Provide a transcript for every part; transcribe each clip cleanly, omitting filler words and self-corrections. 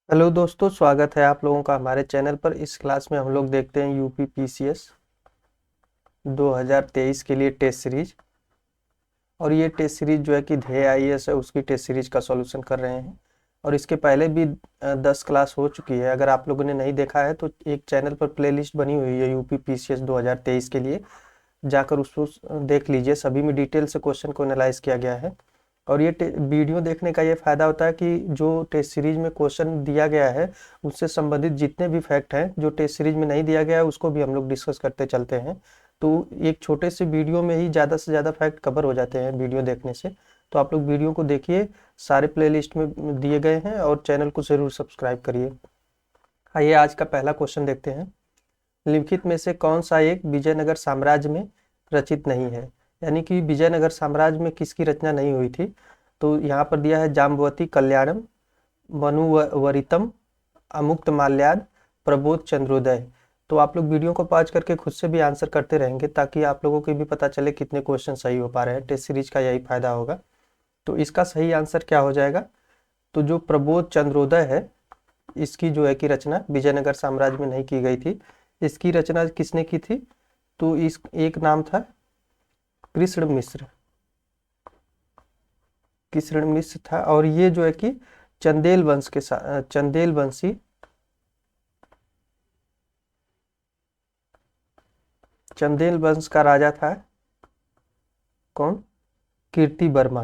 Hello दोस्तों, स्वागत है आप लोगों का हमारे चैनल पर। इस क्लास में हम लोग देखते हैं यूपी पीसीएस 2023 के लिए टेस्ट सीरीज। और ये टेस्ट सीरीज जो है कि ध्येय आईएएस है, उसकी टेस्ट सीरीज का सॉल्यूशन कर रहे हैं। और इसके पहले भी 10 क्लास हो चुकी है। अगर आप लोगों ने नहीं देखा है तो एक चैनल पर प्लेलिस्ट बनी हुई है यूपी पीसीएस 2023 के लिए, जाकर उसको देख लीजिए। सभी में डिटेल से क्वेश्चन को एनालाइज किया गया है। और ये वीडियो देखने का ये फायदा होता है कि जो टेस्ट सीरीज में क्वेश्चन दिया गया है उससे संबंधित जितने भी फैक्ट हैं जो टेस्ट सीरीज में नहीं दिया गया है उसको भी हम लोग डिस्कस करते चलते हैं। तो एक छोटे से वीडियो में ही ज़्यादा से ज़्यादा फैक्ट कवर हो जाते हैं वीडियो देखने से। तो आप लोग वीडियो को देखिए, सारे प्लेलिस्ट में दिए गए हैं, और चैनल को ज़रूर सब्सक्राइब करिए। आइए आज का पहला क्वेश्चन देखते हैं। निम्नलिखित में से कौन सा एक विजयनगर साम्राज्य में रचित नहीं है? यानी कि विजयनगर साम्राज्य में किसकी रचना नहीं हुई थी? तो यहाँ पर दिया है जाम्बवती कल्याणम, मनुवरितम, अमुक्त माल्याद, प्रबोध चंद्रोदय। तो आप लोग वीडियो को पॉज करके खुद से भी आंसर करते रहेंगे ताकि आप लोगों को भी पता चले कितने क्वेश्चन सही हो पा रहे हैं। टेस्ट सीरीज का यही फायदा होगा। तो इसका सही आंसर क्या हो जाएगा? तो जो प्रबोध चंद्रोदय है, इसकी जो है कि रचना विजयनगर साम्राज्य में नहीं की गई थी। इसकी रचना किसने की थी? तो इस एक नाम था कृष्ण मिश्र। कृष्ण मिश्र था। और ये जो है कि चंदेल वंश के साथ, चंदेल वंशी, चंदेल वंश का राजा था कौन? कीर्ति वर्मा।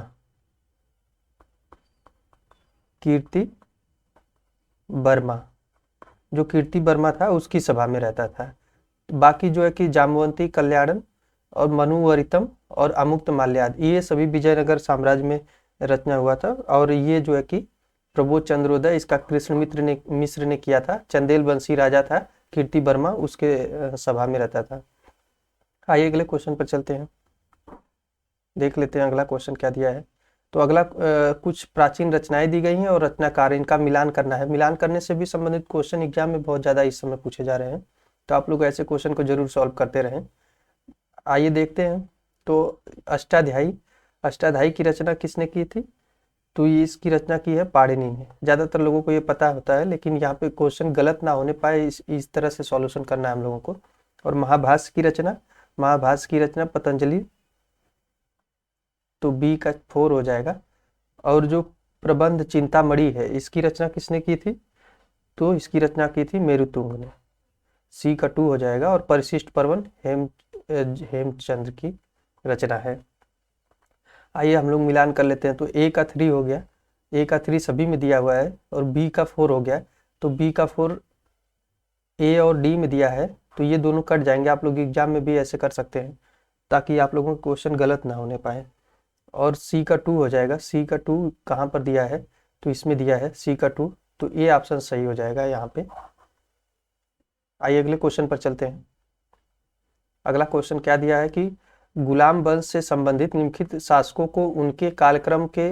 कीर्ति वर्मा, जो कीर्ति वर्मा था उसकी सभा में रहता था। बाकी जो है कि जामवंती कल्याणन और मनुवरितम और अमुक्त माल्याद, ये सभी विजयनगर साम्राज्य में रचना हुआ था। और ये जो है कि प्रबोध चंद्रोदय, इसका कृष्ण मिश्र ने किया था। चंदेल वंशी राजा था कीर्ति वर्मा, उसके सभा में रहता था। आइए अगले क्वेश्चन पर चलते हैं, देख लेते हैं अगला क्वेश्चन क्या दिया है। तो अगला कुछ प्राचीन रचनाएं दी गई हैं और रचनाकार, इनका मिलान करना है। मिलान करने से भी संबंधित क्वेश्चन एग्जाम में बहुत ज़्यादा इस समय पूछे जा रहे हैं। तो आप लोग ऐसे क्वेश्चन को जरूर सॉल्व करते रहें। आइए देखते हैं। तो अष्टाध्यायी, अष्टाध्यायी की रचना किसने की थी? तो ये इसकी रचना की है पाणिनि ने। ज़्यादातर लोगों को ये पता होता है, लेकिन यहाँ पे क्वेश्चन गलत ना होने पाए इस तरह से सॉल्यूशन करना है हम लोगों को। और महाभाष्य की रचना, महाभाष्य की रचना पतंजलि, तो बी का 4 हो जाएगा। और जो प्रबंध चिंतामणि है, इसकी रचना किसने की थी? तो इसकी रचना की थी मेरुतुंग ने, सी का 2 हो जाएगा। और परिशिष्ट पर्वन हेमचंद्र की रचना है। आइए हम लोग मिलान कर लेते हैं। तो ए का 3 हो गया, ए का 3 सभी में दिया हुआ है, और बी का 4 हो गया। तो बी का 4 ए और डी में दिया है, तो ये दोनों कट जाएंगे। आप लोग एग्जाम में भी ऐसे कर सकते हैं ताकि आप लोगों को क्वेश्चन गलत ना होने पाए। और सी का 2 हो जाएगा। सी का 2 कहाँ पर दिया है? तो इसमें दिया है सी का 2, तो ए ऑप्शन सही हो जाएगा यहाँ पे। आइए अगले क्वेश्चन पर चलते हैं। अगला क्वेश्चन क्या दिया है कि गुलाम वंश से संबंधित निम्नलिखित शासकों को उनके कालक्रम के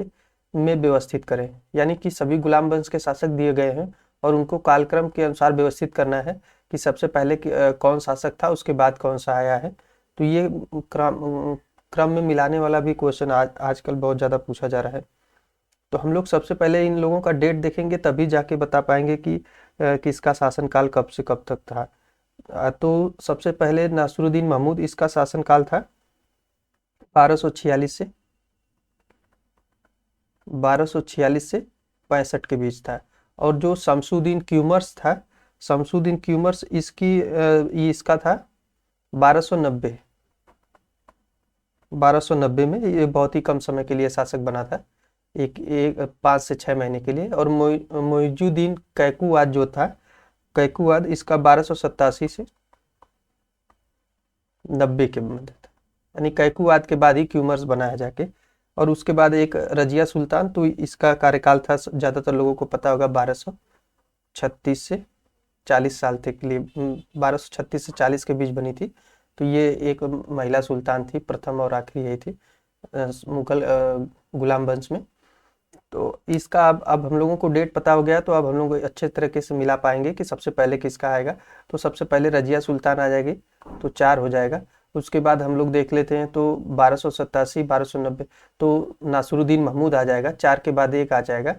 में व्यवस्थित करें। यानी कि सभी गुलाम वंश के शासक दिए गए हैं और उनको कालक्रम के अनुसार व्यवस्थित करना है कि सबसे पहले कौन शासक था, उसके बाद कौन सा आया है। तो ये क्रम में मिलाने वाला भी क्वेश्चन आजकल बहुत ज़्यादा पूछा जा रहा है। तो हम लोग सबसे पहले इन लोगों का डेट देखेंगे, तभी जाके बता पाएंगे कि किसका शासनकाल कब से कब तक था। तो सबसे पहले नासरुद्दीन महमूद, इसका शासनकाल था 1246 से 65 के बीच था। और जो शमसुद्दीन क्यूमर्स था, शमसुद्दीन क्यूमर्स, इसका था 1290, 1290 में। ये बहुत ही कम समय के लिए शासक बना था, एक एक 5 से 6 महीने के लिए। और मोइजुद्दीन कैकुवाद जो था, कैकुवाद, इसका 1287 से 90 के मध्य था। यानी कैकुवाद के बाद ही क्यूमर्स बनाया जाके। और उसके बाद एक रजिया सुल्तान, तो इसका कार्यकाल था, ज़्यादातर लोगों को पता होगा, 1236 से 40 साल तक के लिए, 1236 से 40 के बीच बनी थी। तो ये एक महिला सुल्तान थी, प्रथम और आखिरी यही थी मुगल गुलाम वंश में। तो इसका अब हम लोगों को डेट पता हो गया, तो अब हम लोग अच्छे तरीके से मिला पाएंगे कि सबसे पहले किसका आएगा। तो सबसे पहले रजिया सुल्तान आ जाएगी, तो 4 हो जाएगा। उसके बाद हम लोग देख लेते हैं, तो 1287, 1290, तो नासरुद्दीन महमूद आ जाएगा। 4 के बाद एक आ जाएगा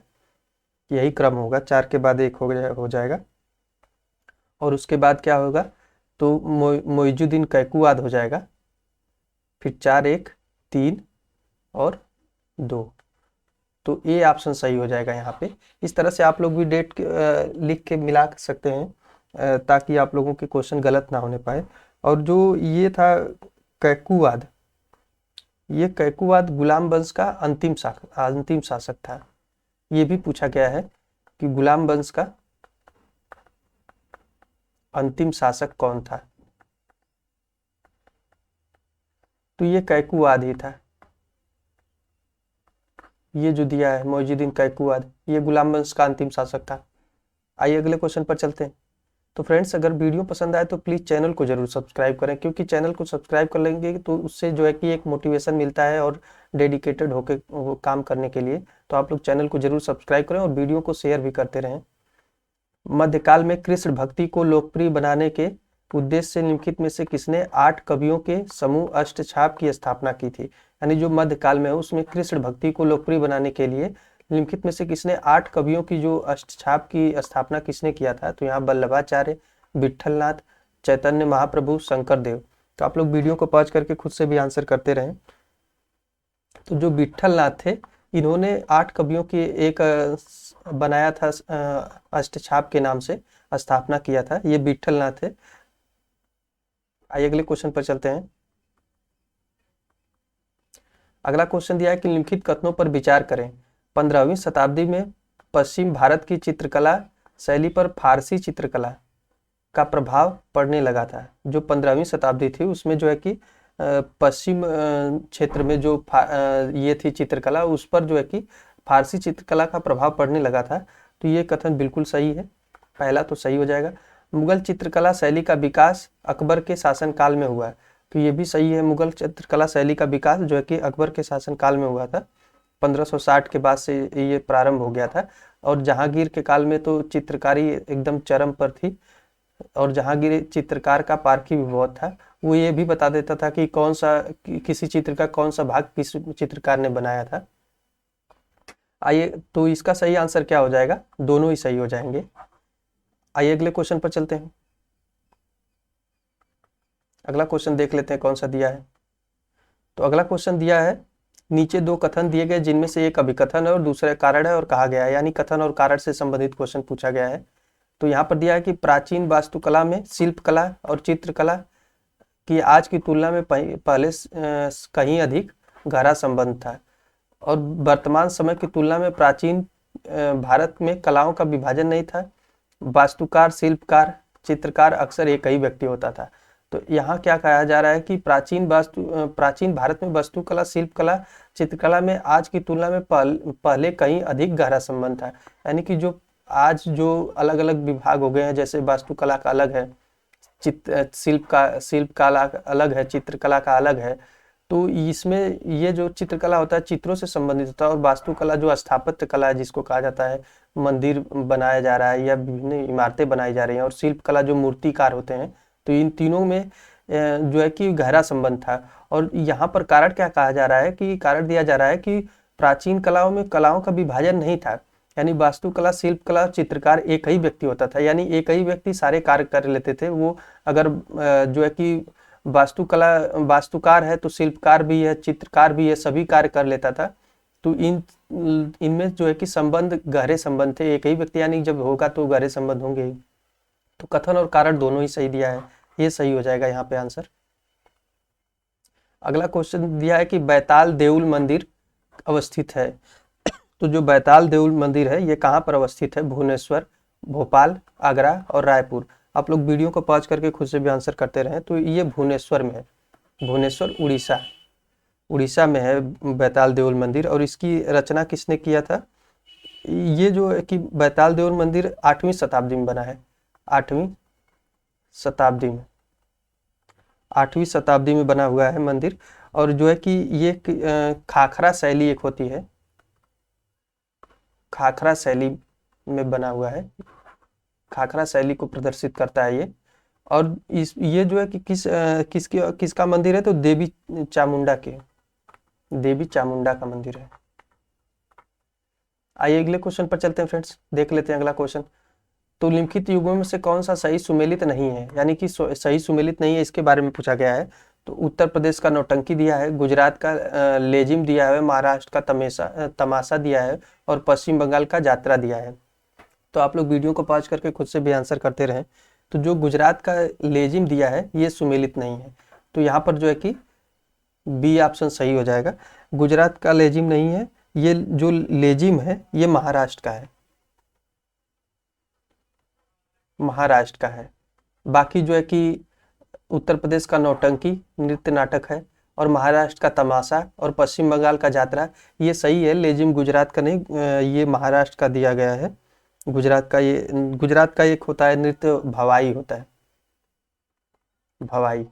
यही क्रम होगा, 4 के बाद 1 हो जाएगा। और उसके बाद क्या होगा, तो मोइजुद्दीन कैकुवाद हो जाएगा, फिर 4 1 3 और 2। तो ये ऑप्शन सही हो जाएगा यहाँ पे। इस तरह से आप लोग भी डेट लिख के मिला सकते हैं, ताकि आप लोगों के क्वेश्चन गलत ना होने पाए। और जो ये था कैकुवाद, ये कैकुवाद गुलाम वंश का अंतिम शासक था। ये भी पूछा गया है कि गुलाम वंश का अंतिम शासक कौन था, तो ये कैकुवाद ही था। ये जो दिया है मोइजुद्दीन कैकुवाद, ये गुलाम वंश का अंतिम शासक था। आइए अगले क्वेश्चन पर चलते हैं। तो फ्रेंड्स, अगर वीडियो पसंद आए तो प्लीज़ चैनल को जरूर सब्सक्राइब करें, क्योंकि चैनल को सब्सक्राइब कर लेंगे तो उससे जो है कि एक मोटिवेशन मिलता है और डेडिकेटेड होकर काम करने के लिए। तो आप लोग चैनल को जरूर सब्सक्राइब करें और वीडियो को शेयर भी करते रहें। मध्यकाल में कृष्ण भक्ति को लोकप्रिय बनाने के उद्देश्य से निम्नलिखित में से किसने 8 कवियों के समूह अष्टछाप की स्थापना की थी। यानी जो मध्यकाल में है उसमें कृष्ण भक्ति को लोकप्रिय बनाने के लिए निम्नलिखित में से किसने 8 कवियों की जो अष्टछाप की स्थापना किसने किया था। तो यहाँ वल्लभाचार्य, विट्ठलनाथ, चैतन्य महाप्रभु, शंकरदेव। तो आप लोग वीडियो को पॉज करके खुद से भी आंसर करते रहें। तो जो विट्ठलनाथ थे, इन्होंने 8 कवियों की एक बनाया था, अष्टछाप के नाम से स्थापना किया था, ये विट्ठलनाथ थे। आइए अगले क्वेश्चन पर चलते हैं। अगला क्वेश्चन दिया है कि निम्नलिखित कथनों पर विचार करें। 15वीं शताब्दी में पश्चिम भारत की चित्रकला शैली पर फारसी चित्रकला का प्रभाव पड़ने लगा था। जो 15वीं शताब्दी थी उसमें जो है कि पश्चिम क्षेत्र में जो ये थी चित्रकला, उस पर जो है कि फारसी चित्रकला का प्रभाव पड़ने लगा था। तो ये कथन बिल्कुल सही है, पहला तो सही हो जाएगा। मुगल चित्रकला शैली का विकास अकबर के शासनकाल में हुआ है, तो ये भी सही है। मुगल चित्रकला शैली का विकास जो है कि अकबर के शासनकाल में हुआ था, 1560 के बाद से ये प्रारंभ हो गया था। और जहांगीर के काल में तो चित्रकारी एकदम चरम पर थी, और जहांगीर चित्रकार का पारखी भी बहुत था। वो ये भी बता देता था कि कौन सा किसी चित्र का कौन सा भाग किस चित्रकार ने बनाया था। आइए, तो इसका सही आंसर क्या हो जाएगा, दोनों ही सही हो जाएंगे। आइए अगले क्वेश्चन पर चलते हैं। अगला क्वेश्चन देख लेते हैं कौन सा दिया है। तो अगला क्वेश्चन दिया है, नीचे 2 कथन दिए गए जिनमें से एक अभिकथन है और दूसरा कारण है और कहा गया है। यानी कथन और कारण से संबंधित क्वेश्चन पूछा गया है। तो यहाँ पर दिया है कि प्राचीन वास्तुकला में शिल्पकला और चित्रकला की आज की तुलना में पहले कहीं अधिक गहरा संबंध था, और वर्तमान समय की तुलना में प्राचीन भारत में कलाओं का विभाजन नहीं था। वास्तुकार, शिल्पकार, चित्रकार अक्सर एक ही व्यक्ति होता था। तो यहाँ क्या कहा जा रहा है कि प्राचीन भारत में वास्तुकला, शिल्पकला, चित्रकला में आज की तुलना में पहले कहीं अधिक गहरा संबंध था। यानी कि जो आज जो अलग अलग विभाग हो गए हैं, जैसे वास्तुकला का अलग है, शिल्पकला अलग है, चित्रकला का अलग है। तो इसमें ये जो चित्रकला होता है चित्रों से संबंधित होता है, और वास्तुकला जो स्थापत्य कला है जिसको कहा जाता है, मंदिर बनाया जा रहा है या विभिन्न इमारतें बनाई जा रही हैं, और शिल्पकला जो मूर्तिकार होते हैं। तो इन तीनों में जो है कि गहरा संबंध था। और यहाँ पर कारण क्या कहा जा रहा है कि कारण दिया जा रहा है कि प्राचीन कलाओं में कलाओं का विभाजन नहीं था। यानी वास्तुकला, शिल्पकला, चित्रकार एक ही व्यक्ति होता था, यानी एक ही व्यक्ति सारे कार्य कर लेते थे। वो अगर जो है कि वास्तुकार है तो शिल्पकार भी है, चित्रकार भी है, सभी कार्य कर लेता था। तो इनमें जो है कि संबंध गहरे संबंध थे, एक ही व्यक्ति यानी जब होगा तो गहरे संबंध होंगे ही। तो कथन और कारण दोनों ही सही दिया है, ये सही हो जाएगा यहाँ पे आंसर। अगला क्वेश्चन दिया है कि बैताल देउल मंदिर अवस्थित है। तो जो बैताल देउल मंदिर है ये कहाँ पर अवस्थित है, भुवनेश्वर, भोपाल, आगरा और रायपुर। आप लोग वीडियो को पॉज करके खुद से भी आंसर करते रहें। तो ये भुवनेश्वर में है, भुवनेश्वर उड़ीसा में है बैताल देउल मंदिर। और इसकी रचना किसने किया था, ये जो है कि बैताल देउल मंदिर 8वीं शताब्दी में बना है, 8वीं शताब्दी में बना हुआ है मंदिर। और जो है कि ये खाखरा शैली एक होती है, खाखरा शैली में बना हुआ है, खाखरा शैली को प्रदर्शित करता है ये। और ये जो है कि किसका मंदिर है, तो देवी चामुंडा का मंदिर है। आइए अगले क्वेश्चन पर चलते हैं फ्रेंड्स, देख लेते हैं अगला क्वेश्चन। तो निम्नलिखित युग्मों में से कौन सा सही सुमेलित नहीं है, यानी कि सही सुमेलित नहीं है, इसके बारे में पूछा गया है। तो उत्तर प्रदेश का नौटंकी दिया है, गुजरात का लेजिम दिया है, महाराष्ट्र का तमाशा दिया है और पश्चिम बंगाल का जात्रा दिया है। तो आप लोग वीडियो को पॉज करके खुद से भी आंसर करते रहें। तो जो गुजरात का लेजिम दिया है ये सुमेलित नहीं है, तो यहाँ पर जो है कि बी ऑप्शन सही हो जाएगा। गुजरात का लेजिम नहीं है, ये जो लेजिम है ये महाराष्ट्र का है, महाराष्ट्र का है। बाकी जो है कि उत्तर प्रदेश का नौटंकी नृत्य नाटक है और महाराष्ट्र का तमाशा और पश्चिम बंगाल का जात्रा, ये सही है। लेजिम गुजरात का नहीं, ये महाराष्ट्र का दिया गया है। गुजरात का एक होता है नृत्य, भवाई होता है, भवाई।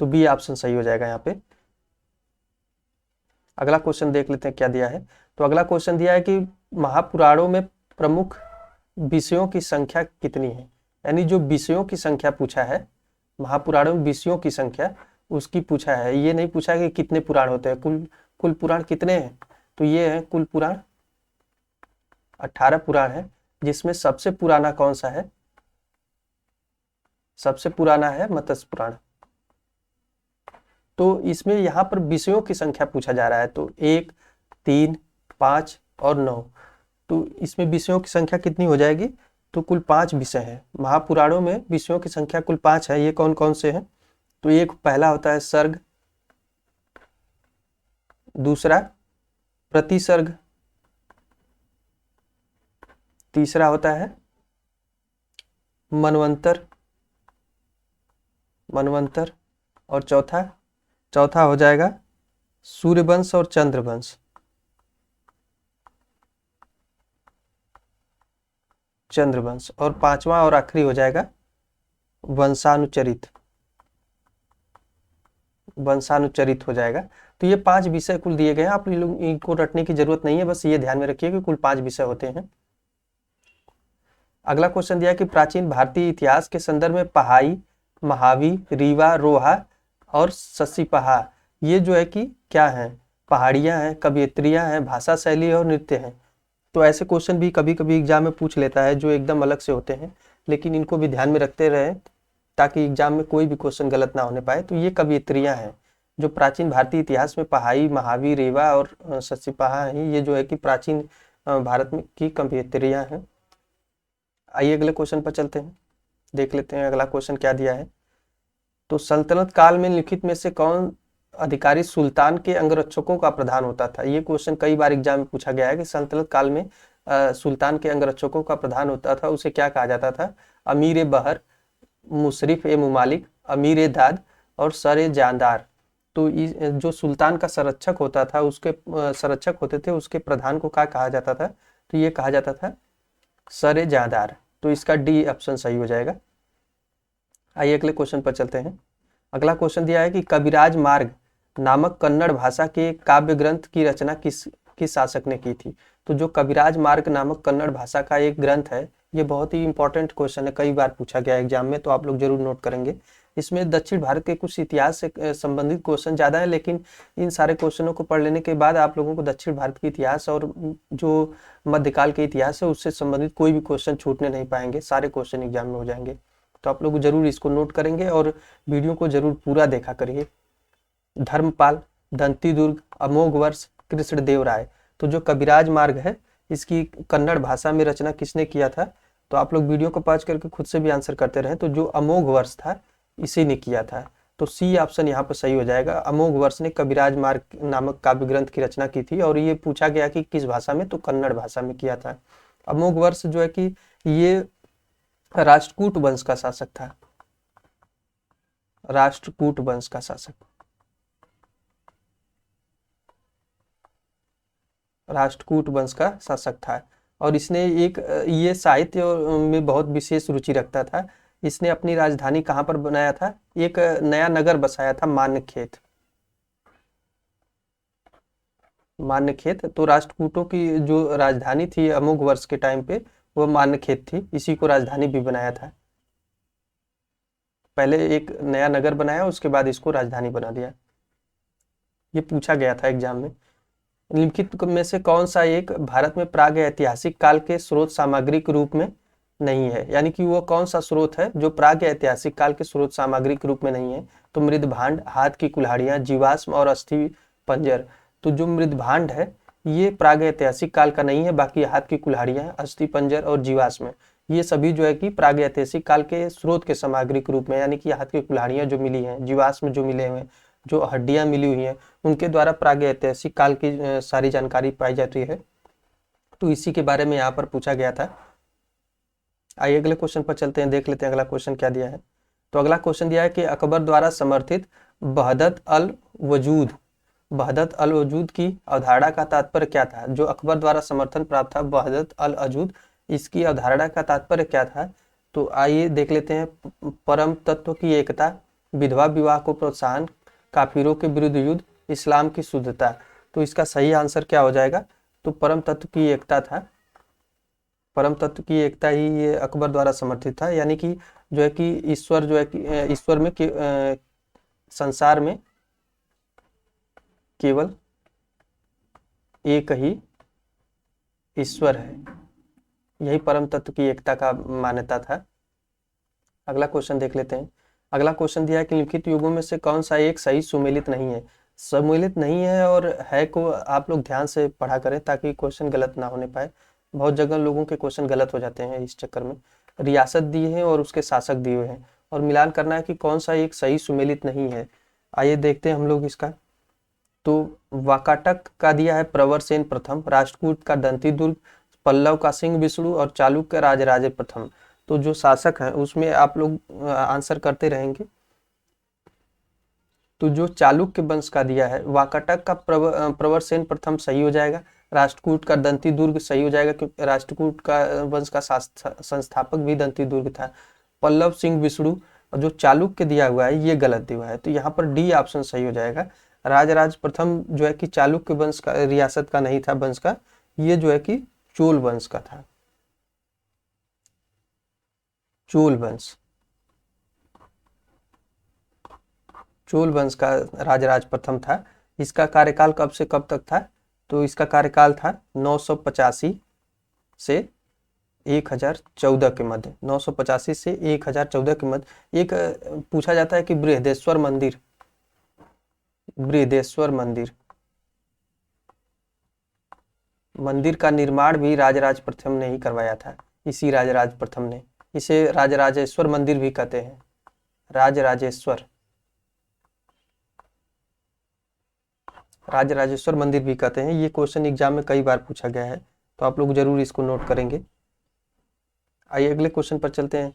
तो बी ऑप्शन सही हो जाएगा यहाँ पे। अगला क्वेश्चन देख लेते हैं क्या दिया है। तो अगला क्वेश्चन दिया है कि महापुराणों में प्रमुख विषयों की संख्या कितनी है, यानी जो विषयों की संख्या पूछा है, महापुराणों में विषयों की संख्या उसकी पूछा है। ये नहीं पूछा कि कितने पुराण होते हैं, कुल पुराण कितने हैं। तो ये है कुल पुराण 18 पुराण है, जिसमें सबसे पुराना कौन सा है, सबसे पुराना है मत्स्य पुराण। तो इसमें यहाँ पर विषयों की संख्या पूछा जा रहा है, तो 1, 3, 5 और 9। तो इसमें विषयों की संख्या कितनी हो जाएगी, तो कुल 5 विषय हैं। महापुराणों में विषयों की संख्या कुल 5 है। ये कौन कौन से हैं, तो एक पहला होता है सर्ग, दूसरा प्रतिसर्ग, तीसरा होता है मनवंतर, मनवंतर, और चौथा हो जाएगा सूर्यवंश और चंद्रवंश, चंद्रवंश, और पांचवा और आखिरी हो जाएगा वंशानुचरित, वंशानुचरित हो जाएगा। तो ये 5 विषय कुल दिए गए हैं, आप लोग इनको रटने की जरूरत नहीं है, बस ये ध्यान में रखिए कि कुल 5 विषय होते हैं। अगला क्वेश्चन दिया कि प्राचीन भारतीय इतिहास के संदर्भ में पहाई, महावी, रीवा, रोहा और ससीपहा, ये जो है कि क्या है, पहाड़ियां हैं, कवियत्रियां हैं, भाषा शैली और नृत्य हैं। तो ऐसे क्वेश्चन भी कभी कभी एग्जाम में पूछ लेता है जो एकदम अलग से होते हैं, लेकिन इनको भी ध्यान में रखते रहे ताकि एग्जाम में कोई भी क्वेश्चन गलत ना होने पाए। तो ये कवियत्रियां हैं जो प्राचीन भारतीय इतिहास में पहाई, महावी, रेवा और ससीपहा हैं, ये जो है कि प्राचीन भारत में की कवियत्रियां हैं। आइए अगले क्वेश्चन पर चलते हैं, देख लेते हैं अगला क्वेश्चन क्या दिया है। तो सल्तनत काल में लिखित में से कौन अधिकारी सुल्तान के अंगरक्षकों का प्रधान होता था। ये क्वेश्चन कई बार एग्जाम में पूछा गया है कि सल्तनत काल में सुल्तान के अंगरक्षकों का प्रधान होता था, उसे क्या कहा जाता था। अमीर बहर, मुशरिफ ए मुमालिक, अमीर दाद और सर जानदार। तो जो सुल्तान का संरक्षक होता था, उसके संरक्षक होते थे, उसके प्रधान को क्या कहा जाता था, तो ये कहा जाता था सर जानदार। तो इसका डी ऑप्शन सही हो जाएगा। आइए अगले क्वेश्चन पर चलते हैं। अगला क्वेश्चन दिया है कि कविराज मार्ग नामक कन्नड़ भाषा के काव्य ग्रंथ की रचना किस शासक ने की थी। तो जो कविराज मार्ग नामक कन्नड़ भाषा का एक ग्रंथ है, ये बहुत ही इंपॉर्टेंट क्वेश्चन है, कई बार पूछा गया एग्जाम में, तो आप लोग जरूर नोट करेंगे। इसमें दक्षिण भारत के कुछ इतिहास से संबंधित क्वेश्चन ज्यादा है, लेकिन इन सारे क्वेश्चनों को पढ़ लेने के बाद आप लोगों को दक्षिण भारत के इतिहास और जो मध्यकाल के इतिहास है उससे संबंधित कोई भी क्वेश्चन छूटने नहीं पाएंगे, सारे क्वेश्चन एग्जाम में हो जाएंगे। तो आप लोग जरूर इसको नोट करेंगे और वीडियो को जरूर पूरा देखा करिए। धर्मपाल, दंतीदुर्ग, अमोघवर्ष, कृष्णदेव राय। तो जो कविराज मार्ग है इसकी कन्नड़ भाषा में रचना किसने किया था, तो आप लोग वीडियो को पॉज करके खुद से भी आंसर करते रहे। तो जो अमोघवर्ष था इसी ने किया था, तो सी ऑप्शन यहाँ पर सही हो जाएगा। अमोघवर्ष ने कविराज मार्ग नामक काव्य ग्रंथ की रचना की थी और ये पूछा गया कि किस भाषा में, तो कन्नड़ भाषा में किया था। अमोघवर्ष जो है कि ये राष्ट्रकूट वंश का शासक था, राष्ट्रकूट वंश का शासक, राष्ट्रकूट वंश का शासक था। और इसने ये साहित्य में बहुत विशेष रुचि रखता था। इसने अपनी राजधानी कहाँ पर बनाया था, एक नया नगर बसाया था, मान्यखेत, मान्यखेत। तो राष्ट्रकूटों की जो राजधानी थी अमोघवर्ष के टाइम पे वो मान्यखेत थी, इसी को राजधानी भी बनाया था। पहले एक नया नगर बनाया, उसके बाद इसको राजधानी बना दिया। ये पूछा गया था एग्जाम में। निम्नलिखित में से कौन सा एक भारत में प्राग ऐतिहासिक काल के स्रोत सामग्री के रूप में नहीं है, यानी कि वो कौन सा स्रोत है जो प्राग ऐतिहासिक काल के स्रोत सामग्री के रूप में नहीं है। तो मृद भांड, हाथ की कुल्हाड़ियां, जीवाश्म और अस्थि पंजर। तो जो मृद भांड है ये प्राग ऐतिहासिक काल का नहीं है, बाकी हाथ की कुल्हाड़ियां, अस्थि पंजर और जीवाश्म ये सभी जो है कि प्राग ऐतिहासिक काल के स्रोत के सामग्री के रूप में, यानी कि हाथ की कुल्हाड़ियां जो मिली हैं, जीवाश्म जो मिले हुए हैं, जो हड्डियां मिली हुई हैं, उनके द्वारा प्राग ऐतिहासिक काल की सारी जानकारी पाई जाती है। तो इसी के बारे में यहाँ पर पूछा गया था। आइए अगले क्वेश्चन पर चलते हैं, देख लेते हैं अगला क्वेश्चन क्या दिया है। तो अगला क्वेश्चन दिया है कि अकबर द्वारा समर्थित वहदत अल वजूद, वहदत अल वजूद की अवधारणा का तात्पर्य क्या था। जो अकबर द्वारा समर्थन प्राप्त था वहदत अल वजूद, इसकी अवधारणा का तात्पर्य क्या था। तो आइए देख लेते हैं। परम तत्व की एकता, विधवा विवाह को प्रोत्साहन, काफिरों के विरुद्ध युद्ध, इस्लाम की शुद्धता। तो इसका सही आंसर क्या हो जाएगा। तो परम तत्व की एकता था, परम तत्व की एकता ही ये अकबर द्वारा समर्थित था, यानी कि जो है कि ईश्वर जो है कि ईश्वर में संसार में केवल एक ही ईश्वर है, यही परम तत्व की एकता का मान्यता था। अगला क्वेश्चन देख लेते हैं। अगला क्वेश्चन दिया है कि निम्नलिखित युगों में से कौन सा एक सही सुमेलित नहीं है। सम्मिलित नहीं है और है को आप लोग ध्यान से पढ़ा करें ताकि क्वेश्चन गलत ना होने पाए। बहुत जगह लोगों के क्वेश्चन गलत हो जाते हैं इस चक्कर में। रियासत दी है और उसके शासक दिए हुए हैं और मिलान करना है कि कौन सा एक सही सुमेलित नहीं है। आइए देखते हैं हम लोग इसका। तो वाकाटक का दिया है प्रवरसेन प्रथम, राष्ट्रकूट का दंती दुर्ग, पल्लव का सिंह विष्णु और चालुक्य का राजराजे प्रथम। तो जो शासक है उसमें आप लोग आंसर करते रहेंगे। तो जो चालुक्य वंश का दिया है वाकाटक का प्रवरसेन प्रथम सही हो जाएगा, राष्ट्रकूट का दंती दुर्ग सही हो जाएगा क्योंकि राष्ट्रकूट का वंश का संस्थापक भी दंती दुर्ग था। पल्लव सिंह विष्णु और जो चालुक्य दिया हुआ है ये गलत दिया हुआ है, तो यहाँ पर डी ऑप्शन सही हो जाएगा। राजराज प्रथम जो है कि चालुक्य वंश का रियासत का नहीं था वंश का, ये जो है कि चोल वंश का था, चोल वंश, चोल वंश का राजराज प्रथम था। इसका कार्यकाल कब से कब तक था। तो इसका कार्यकाल था 985 से 1014 के मध्य, 985 से 1014 के मध्य। एक पूछा जाता है कि बृहदेश्वर मंदिर, बृहदेश्वर मंदिर, मंदिर का निर्माण भी राजराज प्रथम ने ही करवाया था, इसी राजराज प्रथम ने। इसे राजराजेश्वर मंदिर भी कहते हैं, राजराजेश्वर, राजराजेश्वर मंदिर भी कहते हैं। ये क्वेश्चन एग्जाम में कई बार पूछा गया है, तो आप लोग जरूर इसको नोट करेंगे। आइए अगले क्वेश्चन पर चलते हैं।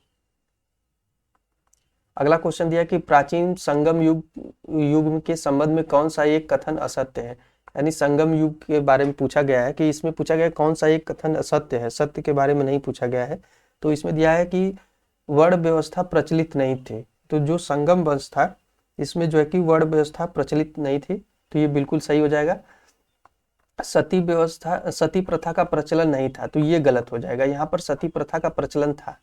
अगला क्वेश्चन दिया कि प्राचीन संगम युग के संबंध में कौन सा एक कथन असत्य है। यानी संगम युग के बारे में पूछा गया है कि इसमें पूछा गया है कौन सा एक कथन असत्य है, सत्य के बारे में नहीं पूछा गया है। तो इसमें दिया है कि वर्ण व्यवस्था प्रचलित नहीं थी। तो जो संगम वंश था इसमें जो है कि वर्ण व्यवस्था प्रचलित नहीं थी, तो ये बिल्कुल सही हो जाएगा। सती व्यवस्था, सती प्रथा का प्रचलन नहीं था, तो ये गलत हो जाएगा। यहाँ पर सती प्रथा का प्रचलन था,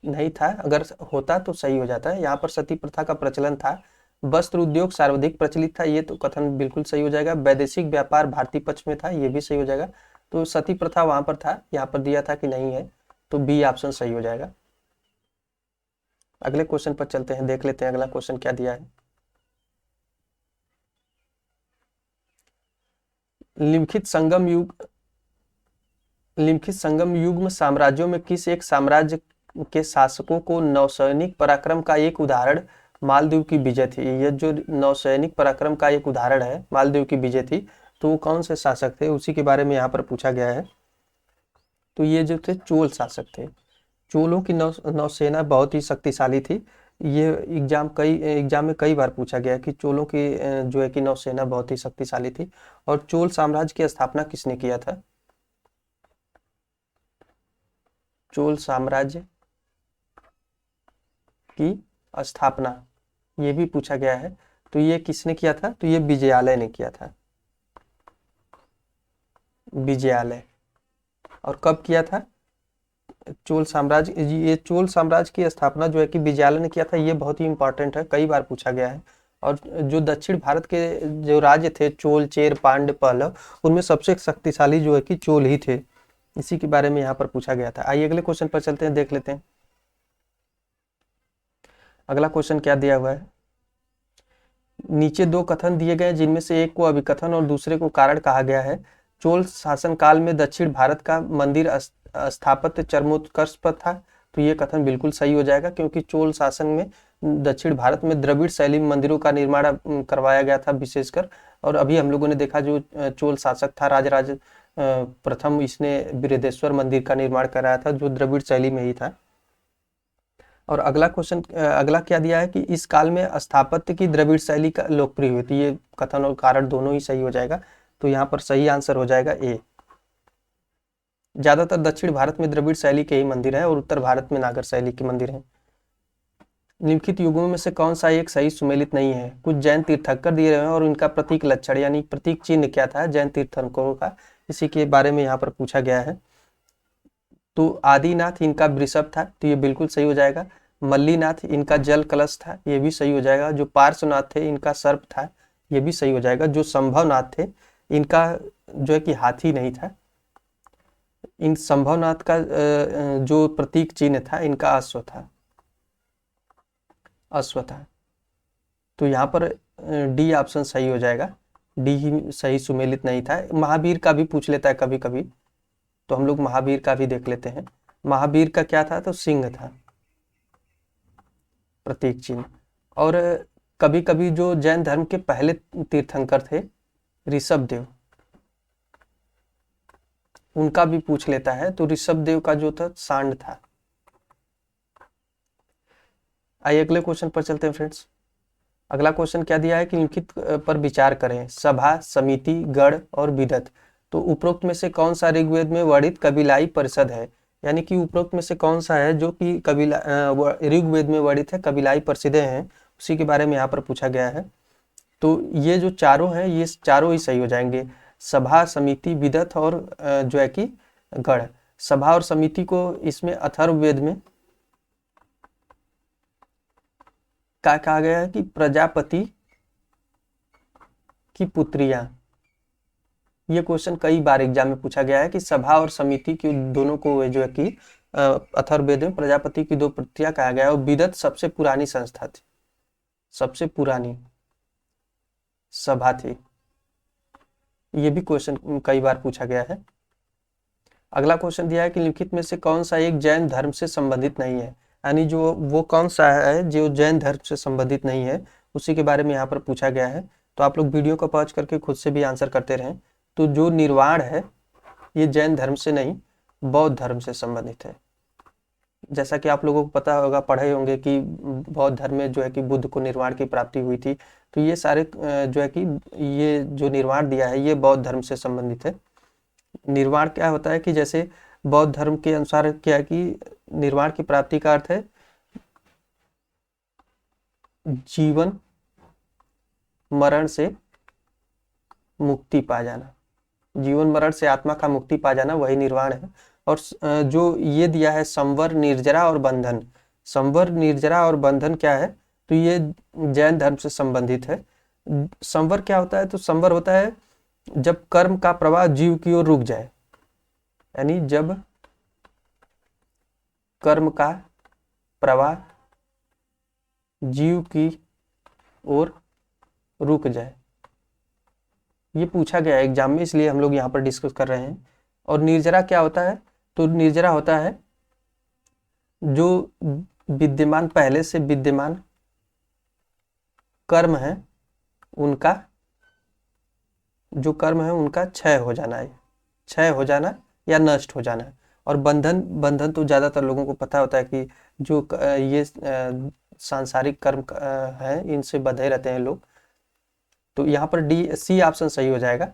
नहीं था, अगर होता तो सही हो जाता है। यहाँ पर सती प्रथा का प्रचलन था। वस्त्र उद्योग सर्वाधिक प्रचलित था, ये तो कथन बिल्कुल सही हो जाएगा। वैदेशिक व्यापार भारतीय पक्ष में था, ये भी सही हो जाएगा। तो सती प्रथा वहां पर था, यहाँ पर दिया था कि नहीं है, तो बी ऑप्शन सही हो जाएगा। अगले क्वेश्चन पर चलते हैं, देख लेते हैं अगला क्वेश्चन क्या दिया है। लिखित संगम युग में साम्राज्यों में किस एक साम्राज्य के शासकों को नौसैनिक पराक्रम का एक उदाहरण मालदीव की विजय थी। ये जो नौसैनिक पराक्रम का एक उदाहरण है मालदीव की विजय थी, तो वो कौन से शासक थे उसी के बारे में यहाँ पर पूछा गया है। तो ये जो थे चोल शासक थे। चोलों की नौसेना बहुत ही शक्तिशाली थी। ये एग्जाम में कई बार पूछा गया कि चोलों की जो है कि नौसेना बहुत ही शक्तिशाली थी। और चोल साम्राज्य की स्थापना किसने किया था। चोल साम्राज्य की स्थापना ये भी पूछा गया है, तो ये किसने किया था। तो ये विजयालय ने किया था, विजयालय। और कब किया था चोल साम्राज्य, ये चोल साम्राज्य की स्थापना जो है कि विजयालय ने किया था। ये बहुत ही इंपॉर्टेंट है, कई बार पूछा गया है। और जो दक्षिण भारत के जो राज्य थे चोल, चेर, पांड्य, पल्लव, उनमें सबसे शक्तिशाली जो है कि चोल ही थे। इसी के बारे में यहाँ पर पूछा गया था। आइए अगले क्वेश्चन पर चलते हैं, देख लेते हैं अगला क्वेश्चन क्या दिया हुआ है। नीचे दो कथन दिए गए जिनमें से एक को अभिकथन और दूसरे को कारण कहा गया है। चोल शासन काल में दक्षिण भारत का मंदिर स्थापत्य चरमोत्कर्ष पर था। तो ये कथन बिल्कुल सही हो जाएगा, क्योंकि चोल शासन में दक्षिण भारत में द्रविड़ शैली में मंदिरों का निर्माण करवाया गया था विशेषकर। और अभी हम लोगों ने देखा जो चोल शासक था राजराज प्रथम, इसने बृहदेश्वर मंदिर का निर्माण कराया था जो द्रविड़ शैली में ही था। और अगला क्वेश्चन अगला क्या दिया है कि इस काल में स्थापत्य की द्रविड़ शैली का लोकप्रिय हुई थी। ये कथन और कारण दोनों ही सही हो जाएगा। तो यहाँ पर सही आंसर हो जाएगा ए। ज्यादातर दक्षिण भारत में द्रविड़ शैली के ही मंदिर हैं और उत्तर भारत में नागर शैली के मंदिर हैं। निम्नलिखित युगों में से कौन सा एक सही सुमेलित नहीं है। कुछ जैन तीर्थंकर दिए गए हैं और इनका प्रतीक लक्षण यानी प्रतीक चिन्ह क्या था जैन तीर्थंकरों का, इसी के बारे में यहाँ पर पूछा गया है। तो आदिनाथ इनका वृषभ था, तो ये बिल्कुल सही हो जाएगा। मल्लीनाथ इनका जल कलश था, ये भी सही हो जाएगा। जो पार्श्वनाथ थे इनका सर्प था, ये भी सही हो जाएगा। जो संभवनाथ थे इनका जो है कि हाथी नहीं था। इन संभवनाथ का जो प्रतीक चिन्ह था इनका अश्व था, अश्व था। तो यहाँ पर डी ऑप्शन सही हो जाएगा। डी ही सही सुमेलित नहीं था। महावीर का भी पूछ लेता है कभी कभी, तो हम लोग महावीर का भी देख लेते हैं। महावीर का क्या था, तो सिंह था प्रतीक चिन्ह। और कभी कभी जो जैन धर्म के पहले तीर्थंकर थे ऋषभदेव, उनका भी पूछ लेता है। तो ऋषभदेव का जो था सांड था। आइए अगले क्वेश्चन पर चलते हैं फ्रेंड्स। अगला क्वेश्चन क्या दिया है कि निम्नलिखित पर विचार करें। सभा, समिति, गण और विदत। तो उपरोक्त में से कौन सा ऋग्वेद में वर्णित कबीलाई परिषद है। यानी कि उपरोक्त में से कौन सा है जो कि ऋग्वेद में वर्णित है कबीलाई परिषदें हैं, उसी के बारे में यहाँ पर पूछा गया है। तो ये जो चारों हैं ये चारों ही सही हो जाएंगे। सभा, समिति, विदत और जो है कि गण। सभा और समिति को इसमें अथर्ववेद में क्या कहा गया है कि प्रजापति की पुत्रियां। ये क्वेश्चन कई बार एग्जाम में पूछा गया है कि सभा और समिति की दोनों को जो है कि अथर्ववेद में प्रजापति की दो पुत्रियां कहा गया है। और विदत सबसे पुरानी संस्था थी, सबसे पुरानी सभा थी। ये भी क्वेश्चन कई बार पूछा गया है। अगला क्वेश्चन दिया है कि निम्नलिखित में से कौन सा एक जैन धर्म से संबंधित नहीं है। यानी जो वो कौन सा है जो जैन धर्म से संबंधित नहीं है, उसी के बारे में यहाँ पर पूछा गया है। तो आप लोग वीडियो को पॉज करके खुद से भी आंसर करते रहें। तो जो निर्वाण है ये जैन धर्म से नहीं बौद्ध धर्म से संबंधित है। जैसा कि आप लोगों को पता होगा, पढ़े होंगे कि बौद्ध धर्म में जो है कि बुद्ध को निर्वाण की प्राप्ति हुई थी। तो ये सारे जो है कि ये जो निर्वाण दिया है ये बौद्ध धर्म से संबंधित है। निर्वाण क्या होता है कि जैसे बौद्ध धर्म के अनुसार क्या है कि निर्वाण की प्राप्ति का अर्थ है जीवन मरण से मुक्ति पा जाना, जीवन मरण से आत्मा का मुक्ति पा जाना, वही निर्वाण है। और जो ये दिया है संवर, निर्जरा और बंधन। संवर, निर्जरा और बंधन क्या है, तो ये जैन धर्म से संबंधित है। संवर क्या होता है, तो संवर होता है जब कर्म का प्रवाह जीव की ओर रुक जाए, यानी जब कर्म का प्रवाह जीव की ओर रुक जाए। ये पूछा गया है एग्जाम में, इसलिए हम लोग यहाँ पर डिस्कस कर रहे हैं। और निर्जरा क्या होता है, तो निर्जरा होता है जो विद्यमान, पहले से विद्यमान कर्म है उनका, जो कर्म है उनका क्षय हो जाना है, क्षय हो जाना या नष्ट हो जाना है। और बंधन, बंधन तो ज्यादातर लोगों को पता होता है कि जो ये सांसारिक कर्म है इनसे बंधे रहते हैं लोग। तो यहाँ पर डी, सी ऑप्शन सही हो जाएगा।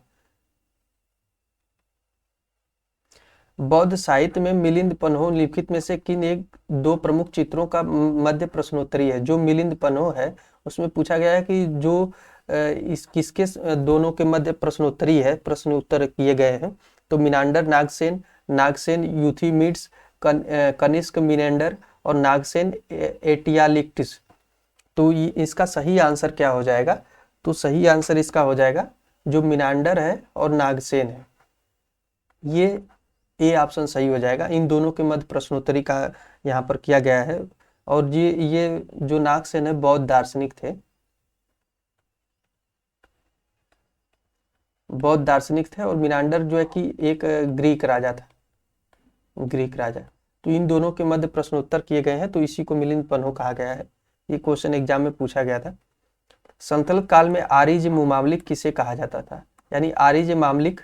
बौद्ध साहित्य में मिलिंद पन्हो लिखित में से किन एक दो प्रमुख चित्रों का मध्य प्रश्नोत्तरी है। जो मिलिंद पन्हो है उसमें पूछा गया है कि जो इस किसके दोनों के मध्य प्रश्नोत्तरी है, प्रश्न उत्तर किए गए हैं। तो मिनांडर, नागसेन, नागसेन यूथीमिड्स, कनिष्क मिनेंडर और नागसेन एटियालिक्टिस। तो इसका सही आंसर क्या हो जाएगा? तो सही आंसर इसका हो जाएगा जो मिनांडर है और नागसेन है, ये ए ऑप्शन सही हो जाएगा। इन दोनों के मध्य प्रश्नोत्तरी का यहाँ पर किया गया है। और ये जो नागसेन है बौद्ध दार्शनिक थे, बौद्ध दार्शनिक थे, और मिनांडर जो है कि एक ग्रीक राजा था, ग्रीक राजा। तो इन दोनों के मध्य प्रश्नोत्तर किए गए हैं, तो इसी को मिलिंद पन्हो कहा गया है। ये क्वेश्चन एग्जाम में पूछा गया था। संतल्प काल में आरिज मामलिक किसे कहा जाता था? यानी आरिज मामलिक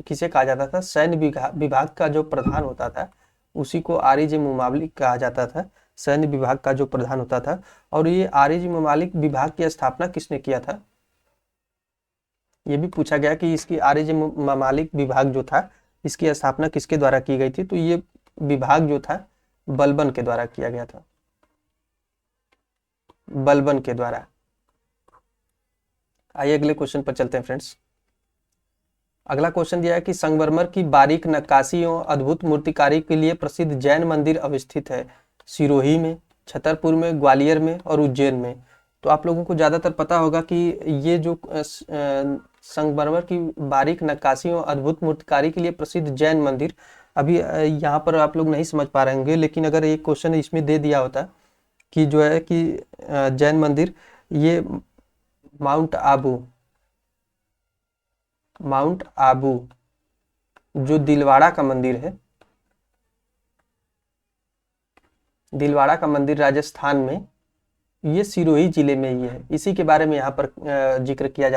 किसे कहा जाता था? सैन्य विभाग का जो प्रधान होता था उसी को आरिज मामलिक कहा जाता था, सैन्य विभाग का जो प्रधान होता था। और ये आरिज मामलिक विभाग की स्थापना किसने किया था? ये भी पूछा गया कि इसकी आरिज मामलिक विभाग जो था इसकी स्थापना किसके द्वारा की गई थी? तो ये विभाग जो था बलबन के द्वारा किया गया था, बलबन के द्वारा। आइए अगले क्वेश्चन पर चलते हैं फ्रेंड्स। अगला क्वेश्चन दिया है कि संगमरमर की बारीक नक्काशी एवं अद्भुत मूर्तिकारी के लिए प्रसिद्ध जैन मंदिर अवस्थित है सिरोही में, छतरपुर में, ग्वालियर में और उज्जैन में। तो आप लोगों को ज़्यादातर पता होगा कि ये जो संगमरमर की बारीक नक्काशी एवं अद्भुत मूर्तिकारी के लिए प्रसिद्ध जैन मंदिर, अभी यहाँ पर आप लोग नहीं समझ पा रहे होंगे, लेकिन अगर एक क्वेश्चन इसमें दे दिया होता कि जो है कि जैन मंदिर ये माउंट आबू, माउंट आबू जो दिलवाड़ा का मंदिर है, दिलवाड़ा का मंदिर राजस्थान में, ये सिरोही जिले में ही है। इसी के बारे में यहाँ पर जिक्र किया